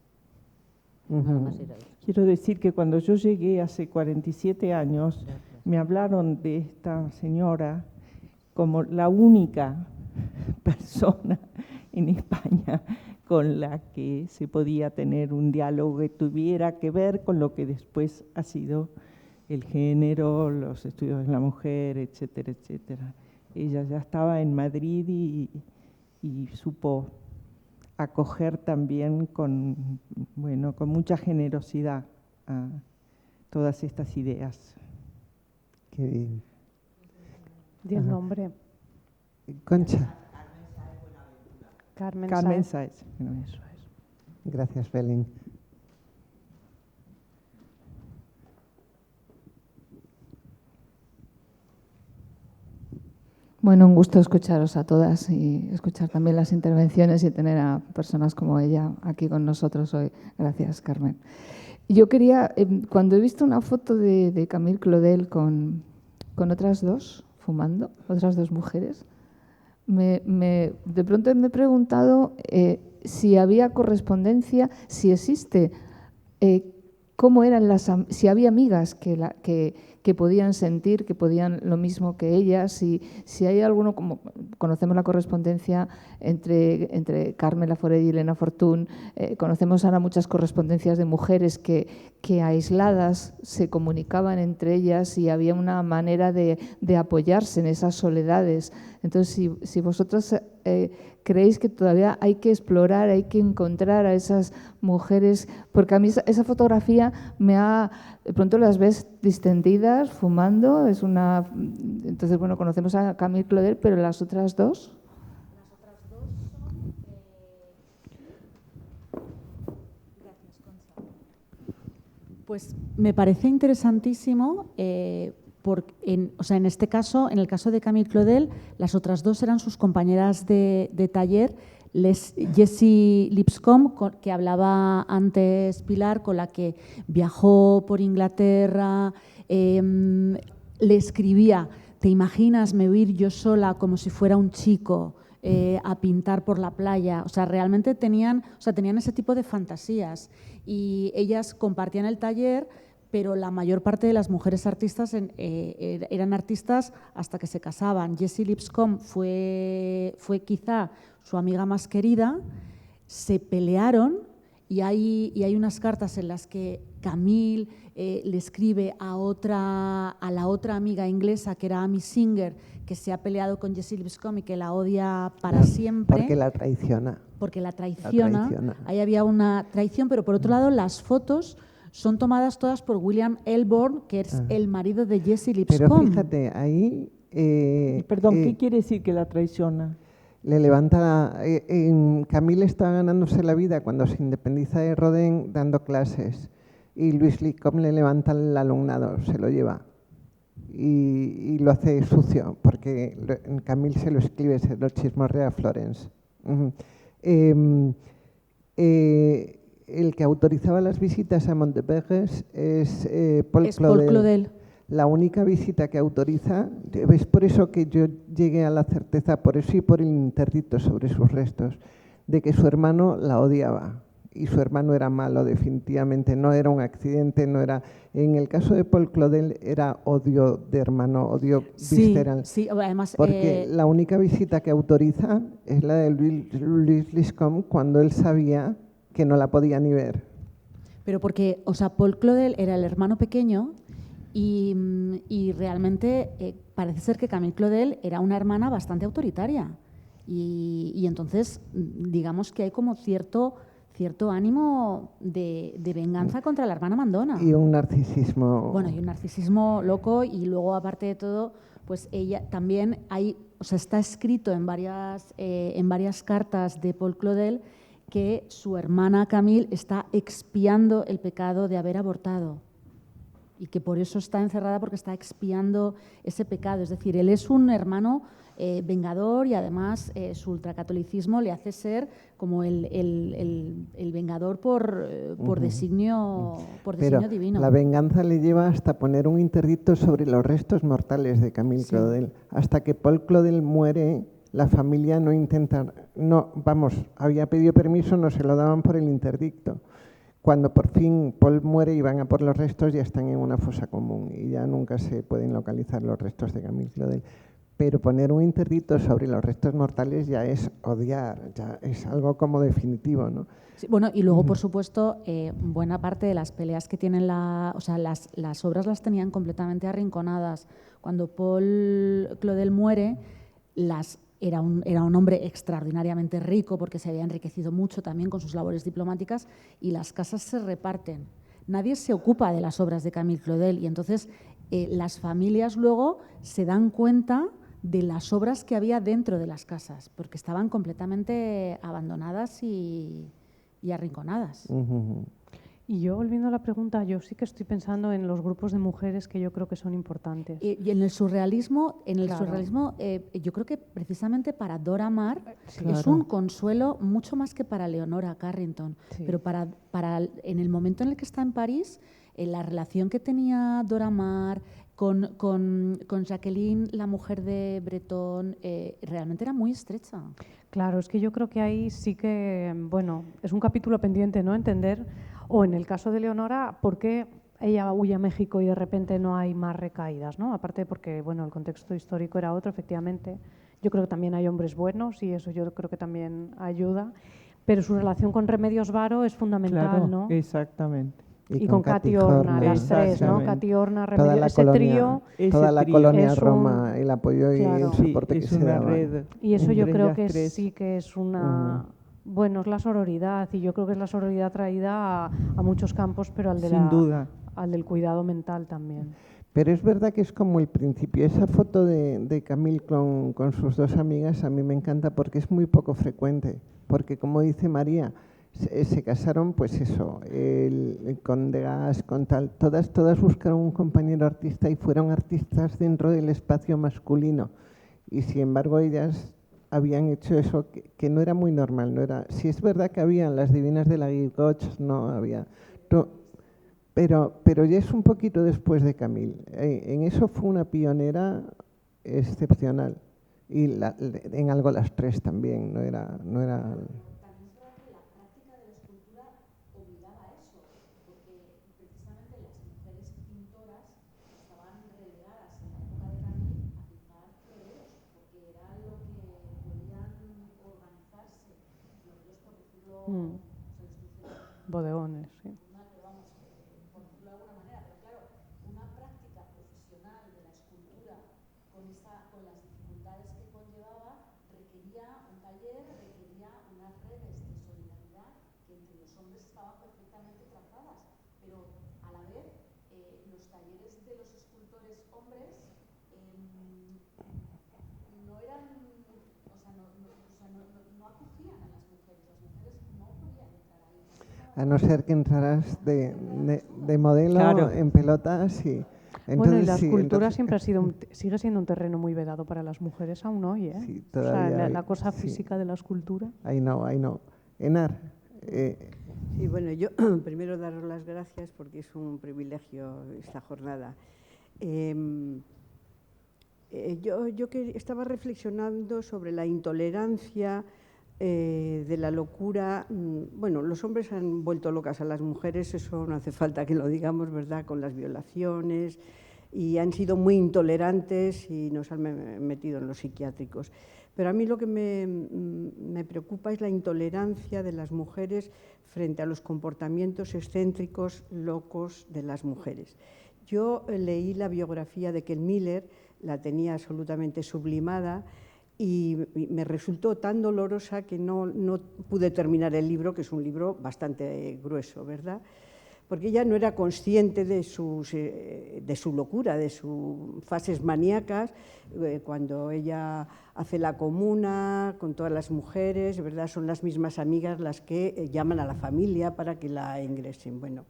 Nada más era eso. Quiero decir que cuando yo llegué hace 47 años, me hablaron de esta señora como la única persona en España con la que se podía tener un diálogo que tuviera que ver con lo que después ha sido el género, los estudios de la mujer, etcétera, etcétera. Ella ya estaba en Madrid y supo acoger también con mucha generosidad a todas estas ideas. Qué bien. Di el nombre. Concha. Carmen Sáez. Bueno, eso es. Gracias, Belén. Bueno, un gusto escucharos a todas y escuchar también las intervenciones y tener a personas como ella aquí con nosotros hoy. Gracias, Carmen. Yo quería, cuando he visto una foto de Camille Claudel con otras dos, fumando, otras dos mujeres, de pronto me he preguntado si había correspondencia, si existe, cómo eran si había amigas que podían sentir, que podían lo mismo que ellas, si hay alguno, como conocemos la correspondencia entre Carmen Laforet y Elena Fortún, conocemos ahora muchas correspondencias de mujeres que aisladas se comunicaban entre ellas y había una manera de apoyarse en esas soledades. Entonces, si vosotros creéis que todavía hay que explorar, hay que encontrar a esas mujeres, porque a mí esa fotografía de pronto las ves distendidas, fumando, entonces bueno, conocemos a Camille Claudel, pero las otras dos. Pues me parece interesantísimo. En este caso, en el caso de Camille Claudel, las otras dos eran sus compañeras de taller, Jessie Lipscomb, que hablaba antes Pilar, con la que viajó por Inglaterra, le escribía, ¿te imaginas me ir yo sola como si fuera un chico a pintar por la playa? O sea, realmente tenían ese tipo de fantasías y ellas compartían el taller, pero la mayor parte de las mujeres artistas eran artistas hasta que se casaban. Jessie Lipscomb fue quizá su amiga más querida, se pelearon y hay unas cartas en las que Camille le escribe a la otra amiga inglesa, que era Amy Singer, que se ha peleado con Jessie Lipscomb y que la odia para siempre. Porque la traiciona. Porque la traiciona. Ahí había una traición, pero por otro lado las fotos son tomadas todas por William Elborn, que es el marido de Jessie Lipscomb. Pero fíjate, ahí... Perdón, ¿qué quiere decir que la traiciona? Le levanta... Camille está ganándose la vida cuando se independiza de Rodin dando clases y Louis Lipscomb le levanta el alumnado, se lo lleva y lo hace sucio porque Camille se lo escribe, se lo chismorrea a Florence. El que autorizaba las visitas a Monteverres es Paul Claudel. La única visita que autoriza, es por eso que yo llegué a la certeza, por eso y por el interdicto sobre sus restos, de que su hermano la odiaba. Y su hermano era malo, definitivamente, no era un accidente, no era... En el caso de Paul Claudel era odio de hermano, odio visceral. Sí, además... Porque la única visita que autoriza es la de Louis Lipscomb cuando él sabía que no la podía ni ver. Pero porque, Paul Claudel era el hermano pequeño y realmente parece ser que Camille Claudel era una hermana bastante autoritaria. Y entonces, digamos que hay como cierto cierto ánimo de venganza contra la hermana Mandona. Y un narcisismo. Bueno, y un narcisismo loco, y luego, aparte de todo, pues ella también está escrito en varias cartas de Paul Claudel que su hermana Camille está expiando el pecado de haber abortado y que por eso está encerrada, porque está expiando ese pecado. Es decir, él es un hermano vengador, y además su ultracatolicismo le hace ser como el vengador por designio divino. La venganza le lleva hasta poner un interdicto sobre los restos mortales de Camille Claudel. Hasta que Paul Claudel muere, la familia había pedido permiso, no se lo daban por el interdicto. Cuando por fin Paul muere y van a por los restos, ya están en una fosa común y ya nunca se pueden localizar los restos de Camille Claudel. Pero poner un interdicto sobre los restos mortales ya es odiar, ya es algo como definitivo, ¿no? Sí, bueno, y luego, por supuesto, buena parte de las peleas que tienen las obras las tenían completamente arrinconadas. Cuando Paul Claudel muere, era un hombre extraordinariamente rico, porque se había enriquecido mucho también con sus labores diplomáticas, y las casas se reparten. Nadie se ocupa de las obras de Camille Claudel, y entonces las familias luego se dan cuenta de las obras que había dentro de las casas, porque estaban completamente abandonadas y arrinconadas. Y yo, volviendo a la pregunta, yo sí que estoy pensando en los grupos de mujeres que yo creo que son importantes. Y en el surrealismo, yo creo que precisamente para Dora Maar es un consuelo mucho más que para Leonora Carrington. Sí. Pero en el momento en el que está en París, la relación que tenía Dora Maar con Jacqueline, la mujer de Breton, realmente era muy estrecha. Claro, es que yo creo que ahí sí que, bueno, es un capítulo pendiente, ¿no? Entender, o en el caso de Leonora, por qué ella huye a México y de repente no hay más recaídas, ¿no? Aparte porque, bueno, el contexto histórico era otro, efectivamente. Yo creo que también hay hombres buenos y eso yo creo que también ayuda. Pero su relación con Remedios Varo es fundamental, Claro, ¿no? Exactamente. Y con Katy Horna, las tres, ¿no? Katy Horna, Remedios, ese trío. Toda la colonia es Roma, el apoyo y claro, el soporte que es se una daba. red Y eso yo entre creo las que tres. sí que es una... Bueno, es la sororidad, y yo creo que es la sororidad traída a muchos campos, pero Sin duda. al del cuidado mental también. Pero es verdad que es como el principio. Esa foto de Camille con sus dos amigas a mí me encanta porque es muy poco frecuente. Porque, como dice María, se casaron, pues eso, con Degas, con tal. Todas buscaron un compañero artista y fueron artistas dentro del espacio masculino. Y, sin embargo, ellas habían hecho eso que no era muy normal. No era, sí es verdad que habían las divinas de la Guilgoch, no había... Pero ya es un poquito después de Camille. En eso fue una pionera excepcional. Y en algo las tres también, no era Bodegones, sí. a no ser que entraras de modelo, Claro. en pelotas y... Entonces, Bueno, y la escultura entonces- siempre sigue siendo un terreno muy vedado para las mujeres aún hoy, ¿eh? Sí, o sea, todavía hay, la cosa sí. física de la escultura. Ahí no. Enar, Sí, bueno, yo primero daros las gracias porque es un privilegio esta jornada. Yo que estaba reflexionando sobre la intolerancia de la locura. Bueno, los hombres han vuelto locas a las mujeres, eso no hace falta que lo digamos, ¿verdad?, con las violaciones, y han sido muy intolerantes y nos han metido en los psiquiátricos. Pero a mí lo que me preocupa es la intolerancia de las mujeres frente a los comportamientos excéntricos, locos de las mujeres. Yo leí la biografía de Kel Miller, la tenía absolutamente sublimada, y me resultó tan dolorosa que no pude terminar el libro, que es un libro bastante grueso, ¿verdad? Porque ella no era consciente de su locura, de sus fases maníacas, cuando ella hace la comuna con todas las mujeres, ¿verdad? Son las mismas amigas las que llaman a la familia para que la ingresen. Bueno,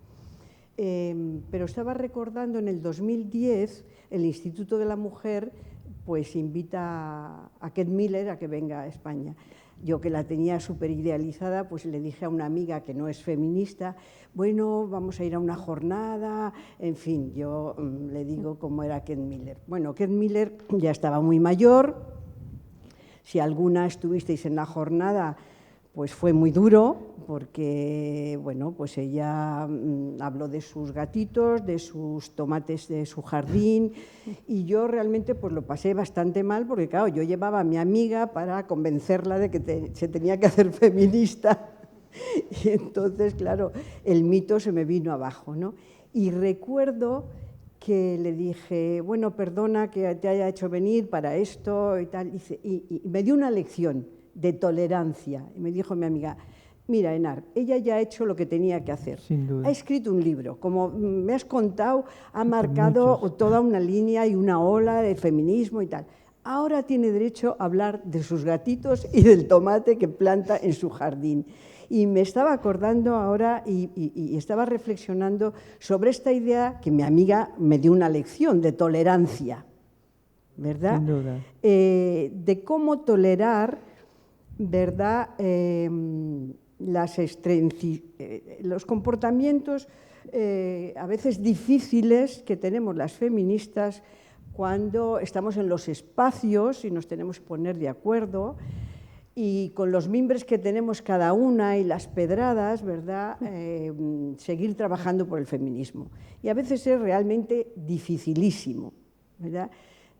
pero estaba recordando en el 2010 el Instituto de la Mujer pues invita a Kate Miller a que venga a España. Yo, que la tenía súper idealizada, pues le dije a una amiga que no es feminista, bueno, vamos a ir a una jornada, en fin, yo le digo cómo era Kate Miller. Bueno, Kate Miller ya estaba muy mayor, si alguna estuvisteis en la jornada, pues fue muy duro, porque, bueno, pues ella habló de sus gatitos, de sus tomates de su jardín, y yo realmente pues lo pasé bastante mal, porque claro, yo llevaba a mi amiga para convencerla de que se tenía que hacer feminista, y entonces, claro, el mito se me vino abajo, ¿no? Y recuerdo que le dije, bueno, perdona que te haya hecho venir para esto y tal, y me dio una lección de tolerancia, y me dijo mi amiga, mira, Enar, ella ya ha hecho lo que tenía que hacer. Sin duda. Ha escrito un libro, como me has contado, ha marcado toda una línea y una ola de feminismo y tal. Ahora tiene derecho a hablar de sus gatitos y del tomate que planta en su jardín. Y me estaba acordando ahora y estaba reflexionando sobre esta idea que mi amiga me dio una lección de tolerancia, ¿verdad? Sin duda. De cómo tolerar, ¿verdad?, los comportamientos a veces difíciles que tenemos las feministas cuando estamos en los espacios y nos tenemos que poner de acuerdo, y con los mimbres que tenemos cada una y las pedradas, ¿verdad?, seguir trabajando por el feminismo. Y a veces es realmente dificilísimo, ¿verdad?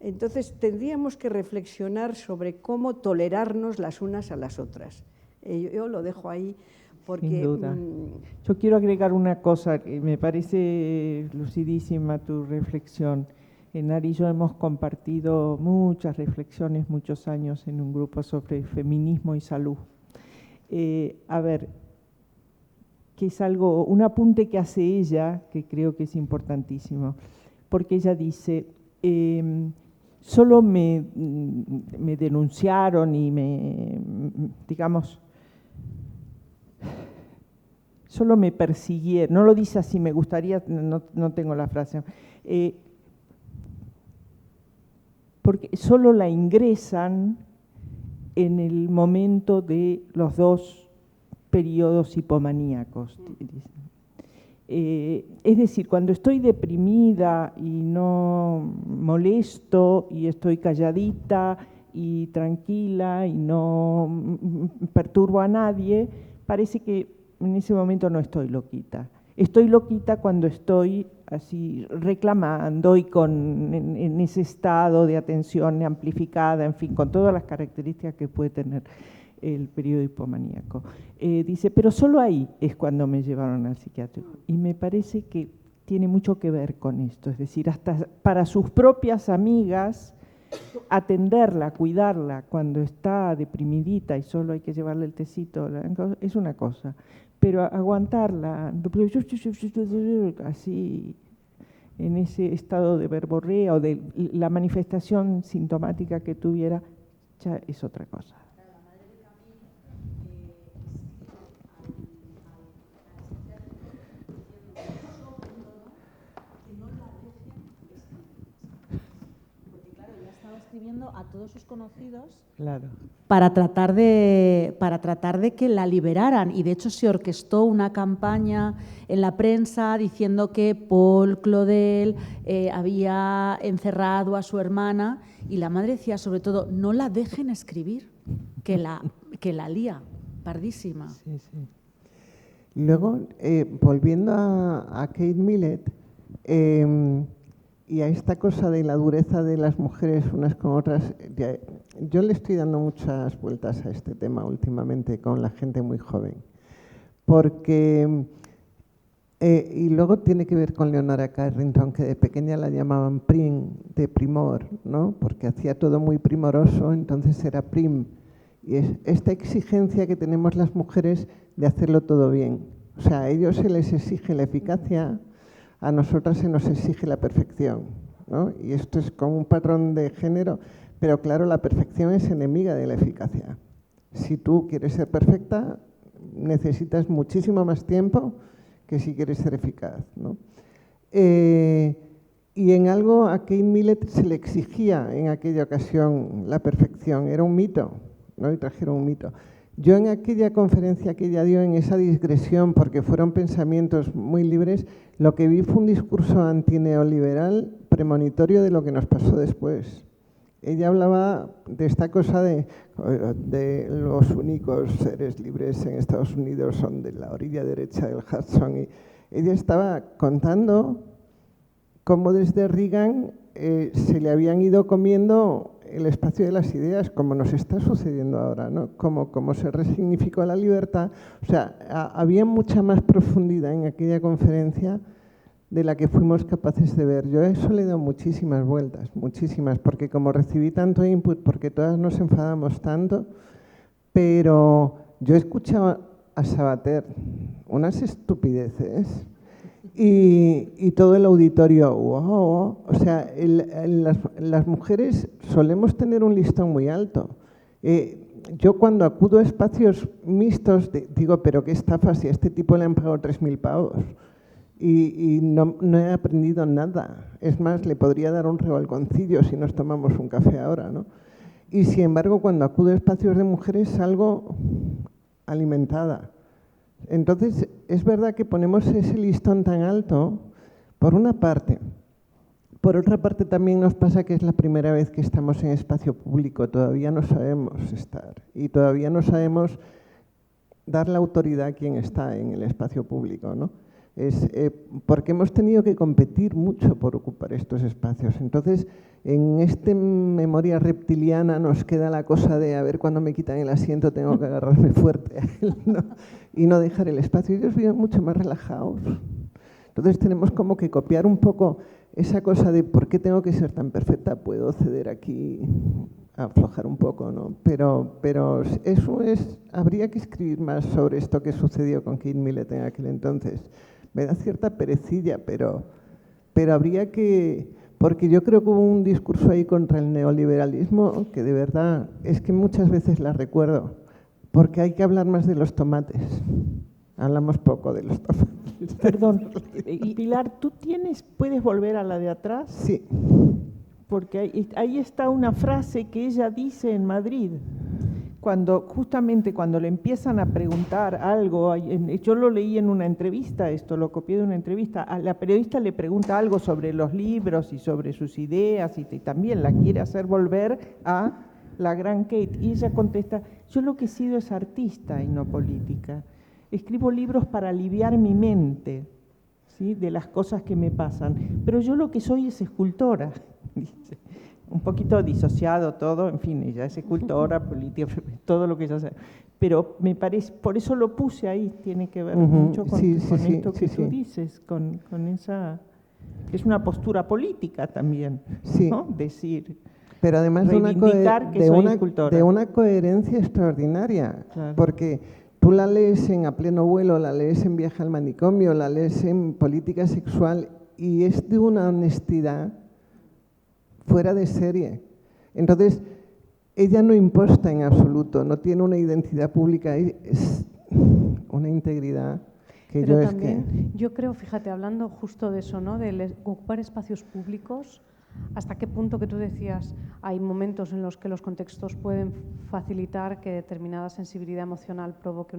Entonces tendríamos que reflexionar sobre cómo tolerarnos las unas a las otras. Yo lo dejo ahí porque... Sin duda. Yo quiero agregar una cosa que me parece lucidísima tu reflexión. Enar y yo hemos compartido muchas reflexiones, muchos años en un grupo sobre feminismo y salud. A ver, que es algo, un apunte que hace ella, que creo que es importantísimo, porque ella dice, solo me denunciaron y digamos, solo me persiguieron, no lo dice así, me gustaría, no tengo la frase, porque solo la ingresan en el momento de los 2 periodos hipomaníacos. Es decir, cuando estoy deprimida y no molesto y estoy calladita y tranquila y no perturbo a nadie, parece que en ese momento no estoy loquita. Estoy loquita cuando estoy así reclamando y en ese estado de atención amplificada, en fin, con todas las características que puede tener el periodo hipomaníaco. Dice, pero solo ahí es cuando me llevaron al psiquiátrico. Y me parece que tiene mucho que ver con esto, es decir, hasta para sus propias amigas, atenderla, cuidarla cuando está deprimidita y solo hay que llevarle el tecito, es una cosa, pero aguantarla así en ese estado de verborrea o de la manifestación sintomática que tuviera, ya es otra cosa. Escribiendo a todos sus conocidos, claro, para tratar de que la liberaran, y de hecho se orquestó una campaña en la prensa diciendo que Paul Claudel había encerrado a su hermana, y la madre decía sobre todo, no la dejen escribir, que la lía, pardísima. sí, sí. Luego, volviendo a Kate Millett, y a esta cosa de la dureza de las mujeres unas con otras, yo le estoy dando muchas vueltas a este tema últimamente con la gente muy joven, porque Y luego tiene que ver con Leonora Carrington, que de pequeña la llamaban prim, de primor, ¿no? Porque hacía todo muy primoroso, entonces era prim. Y es esta exigencia que tenemos las mujeres de hacerlo todo bien. O sea, a ellos se les exige la eficacia, a nosotras se nos exige la perfección, ¿no? Y esto es como un patrón de género, pero claro, la perfección es enemiga de la eficacia. Si tú quieres ser perfecta, necesitas muchísimo más tiempo que si quieres ser eficaz, ¿no? Y en algo a Kate Millett se le exigía en aquella ocasión la perfección, era un mito, ¿no? Y trajeron un mito. Yo en aquella conferencia que ella dio, en esa digresión, porque fueron pensamientos muy libres, lo que vi fue un discurso antineoliberal premonitorio de lo que nos pasó después. Ella hablaba de esta cosa de los únicos seres libres en Estados Unidos son de la orilla derecha del Hudson. Y ella estaba contando cómo desde Reagan se le habían ido comiendo el espacio de las ideas, como nos está sucediendo ahora, ¿no? Como se resignificó la libertad. O sea, había mucha más profundidad en aquella conferencia de la que fuimos capaces de ver. Yo a eso le he dado muchísimas vueltas, muchísimas, porque como recibí tanto input, porque todas nos enfadamos tanto, pero yo escuchaba a Sabater unas estupideces y todo el auditorio, wow. O sea, las mujeres solemos tener un listón muy alto. Yo cuando acudo a espacios mixtos digo, pero qué estafa, si a este tipo le han pagado 3.000 pavos. Y no he aprendido nada. Es más, le podría dar un rebalconcillo si nos tomamos un café ahora, ¿no? Y sin embargo, cuando acudo a espacios de mujeres salgo alimentada. Entonces, es verdad que ponemos ese listón tan alto, por una parte. Por otra parte, también nos pasa que es la primera vez que estamos en espacio público. Todavía no sabemos estar y todavía no sabemos dar la autoridad a quien está en el espacio público, ¿no? Porque hemos tenido que competir mucho por ocupar estos espacios. Entonces, en esta memoria reptiliana nos queda la cosa de a ver cuando me quitan el asiento tengo que agarrarme fuerte a él, ¿no? Y no dejar el espacio. Ellos viven mucho más relajados. Entonces tenemos como que copiar un poco esa cosa de ¿por qué tengo que ser tan perfecta? Puedo ceder aquí, aflojar un poco, ¿no? Pero eso habría que escribir más sobre esto que sucedió con Kate Millett en aquel entonces. Me da cierta perecilla, pero habría que... Porque yo creo que hubo un discurso ahí contra el neoliberalismo que de verdad es que muchas veces la recuerdo, porque hay que hablar más de los tomates. Hablamos poco de los tomates. Perdón, Pilar, ¿puedes volver a la de atrás? Sí. Porque ahí está una frase que ella dice en Madrid. Justamente cuando le empiezan a preguntar algo, yo lo leí en una entrevista, esto lo copié de una entrevista, a la periodista le pregunta algo sobre los libros y sobre sus ideas y también la quiere hacer volver a la gran Kate. Y ella contesta, yo lo que he sido es artista y no política. Escribo libros para aliviar mi mente, ¿sí?, de las cosas que me pasan, pero yo lo que soy es escultora, dice. Un poquito disociado todo, en fin, ella es escultora, política, todo lo que ella hace. Pero me parece, por eso lo puse ahí, tiene que ver mucho con esto que tú dices, con esa... Es una postura política también, ¿no? Decir... Pero además de una coherencia extraordinaria, claro. Porque tú la lees en A pleno vuelo, la lees en Viaje al manicomio, la lees en Política sexual y es de una honestidad fuera de serie. Entonces, ella no imposta en absoluto, no tiene una identidad pública, es una integridad que pero yo también, es que... yo creo, fíjate, hablando justo de eso, ¿no?, de ocupar espacios públicos, hasta qué punto que tú decías, hay momentos en los que los contextos pueden facilitar que determinada sensibilidad emocional provoque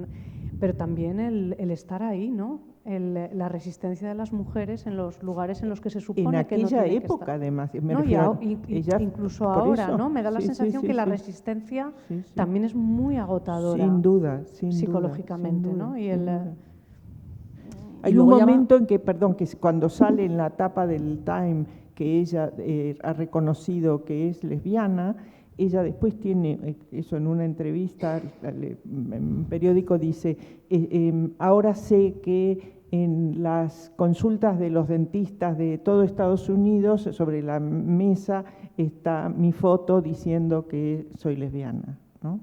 pero también el estar ahí, ¿no? La resistencia de las mujeres en los lugares en los que se supone que no tienen que estar. En aquella época, además. Incluso ahora, ¿no? Me da la sensación que la resistencia también es muy agotadora. Sin duda, psicológicamente, sin duda, ¿no? Hay un momento en que, que cuando sale en la tapa del Time que ella ha reconocido que es lesbiana, ella después tiene, eso en una entrevista, en un periódico dice, ahora sé que en las consultas de los dentistas de todo Estados Unidos, sobre la mesa está mi foto diciendo que soy lesbiana, ¿no?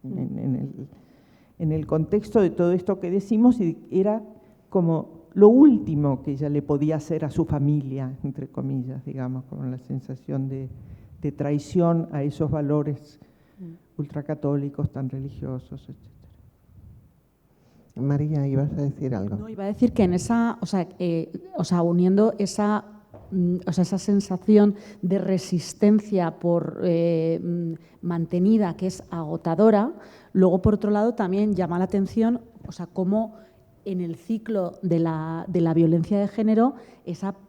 En el contexto de todo esto que decimos, era como lo último que ella le podía hacer a su familia, entre comillas, digamos, con la sensación de traición a esos valores ultracatólicos tan religiosos, etc. María, ¿ibas a decir algo? No, iba a decir que en esa, uniendo esa sensación de resistencia mantenida, que es agotadora, luego, por otro lado, también llama la atención, cómo en el ciclo de la violencia de género,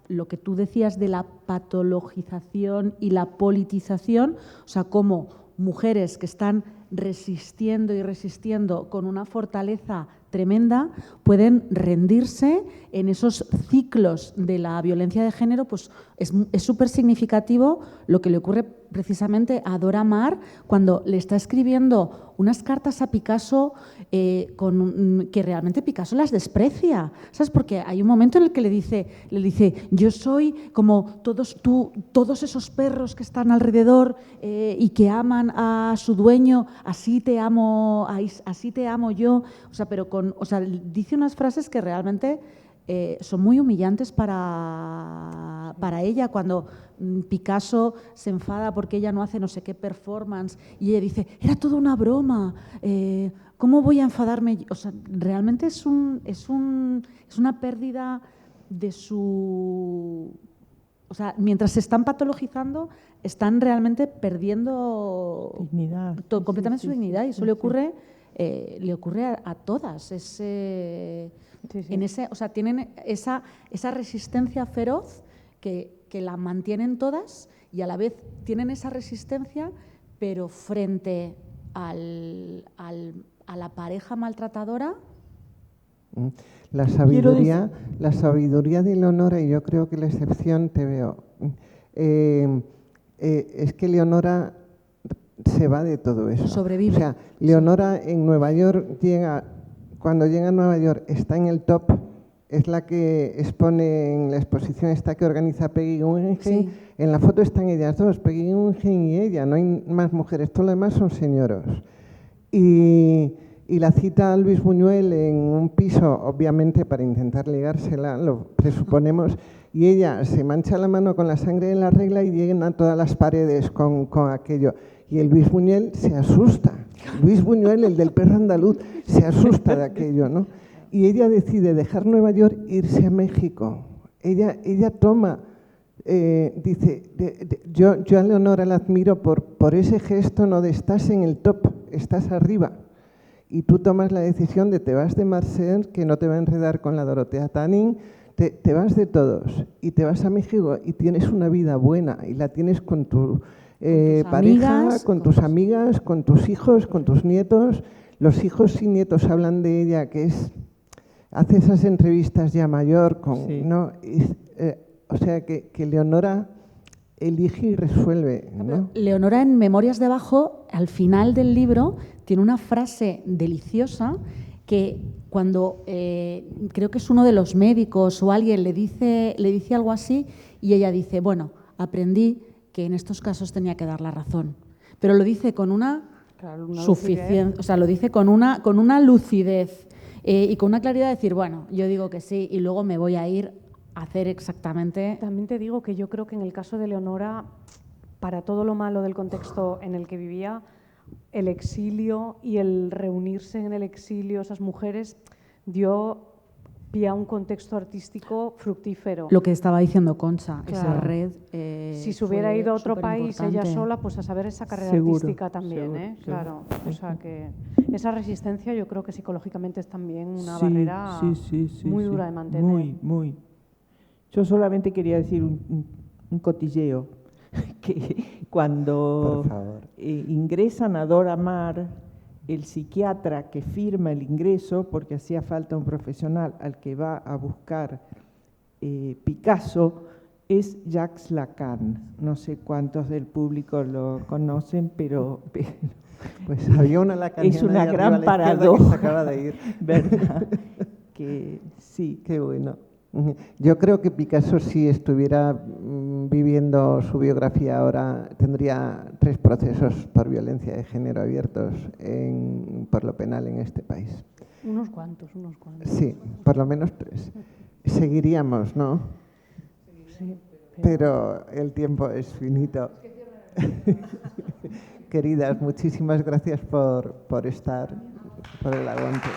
lo que tú decías de la patologización y la politización, cómo mujeres que están resistiendo y resistiendo con una fortaleza tremenda, pueden rendirse en esos ciclos de la violencia de género. Pues es súper significativo lo que le ocurre precisamente a Dora Maar cuando le está escribiendo unas cartas a Picasso que realmente Picasso las desprecia, ¿sabes? Porque hay un momento en el que le dice yo soy como todos esos perros que están alrededor y que aman a su dueño, así te amo yo, dice unas frases que realmente son muy humillantes para ella, cuando Picasso se enfada porque ella no hace no sé qué performance y ella dice, era toda una broma, ¿cómo voy a enfadarme? Realmente es una pérdida de su... mientras se están patologizando, están realmente perdiendo dignidad, completamente su dignidad, y eso le ocurre a todas. Tienen esa resistencia feroz que la mantienen todas, y a la vez tienen esa resistencia, pero frente a la pareja maltratadora. La sabiduría de Leonora, y yo creo que la excepción te veo, es que Leonora se va de todo eso. Sobrevive. O sea, Leonora en Nueva York cuando llega a Nueva York está en el top, es la que expone en la exposición esta que organiza Peggy Guggenheim. Sí. En la foto están ellas dos, Peggy Guggenheim y ella, no hay más mujeres, todo lo demás son señoros. Y la cita a Luis Buñuel en un piso, obviamente para intentar ligársela, lo presuponemos, y ella se mancha la mano con la sangre de la regla y llegan a todas las paredes con aquello. Y el Luis Buñuel se asusta. Luis Buñuel, el del perro andaluz, se asusta de aquello, ¿no? Y ella decide dejar Nueva York e irse a México. Ella toma, dice, yo a Leonora la admiro por ese gesto, no de estás en el top, estás arriba. Y tú tomas la decisión de te vas de Marcel, que no te va a enredar con la Dorotea Tanning, te vas de todos y te vas a México y tienes una vida buena y la tienes con tu pareja, amigas, con tus amigas, con tus hijos, con tus nietos. Los hijos y nietos hablan de ella, hace esas entrevistas ya mayor, sí. ¿no? O sea que Leonora elige y resuelve, ¿no? Leonora, en Memorias de Abajo, al final del libro, tiene una frase deliciosa que cuando creo que es uno de los médicos o alguien le dice algo así, y ella dice, bueno, aprendí que en estos casos tenía que dar la razón. Pero lo dice con una suficiencia, lo dice con una lucidez y con una claridad de decir, bueno, yo digo que sí y luego me voy a ir a hacer exactamente. También te digo que yo creo que en el caso de Leonora, para todo lo malo del contexto en el que vivía, el exilio y el reunirse en el exilio, esas mujeres, dio pie a un contexto artístico fructífero. Lo que estaba diciendo Concha, claro. Esa red. Si se hubiera ido a otro país ella sola, pues a saber esa carrera artística también, seguro, claro. seguro. O sea que esa resistencia yo creo que psicológicamente es también una barrera muy dura de mantener. Muy. Yo solamente quería decir un cotilleo, que cuando ingresan a Dora Maar, el psiquiatra que firma el ingreso, porque hacía falta un profesional al que va a buscar Picasso, es Jacques Lacan. No sé cuántos del público lo conocen, pero pues había una lacaniana es una ahí gran arriba a la izquierda paradoja, que se acaba de ir. ¿Verdad? que sí. Qué bueno. Yo creo que Picasso, si estuviera viviendo su biografía ahora, tendría 3 procesos por violencia de género abiertos por lo penal en este país. Unos cuantos, unos cuantos. Sí, por lo menos 3. Seguiríamos, ¿no? Sí, pero el tiempo es finito. Queridas, muchísimas gracias por estar, por el aguante.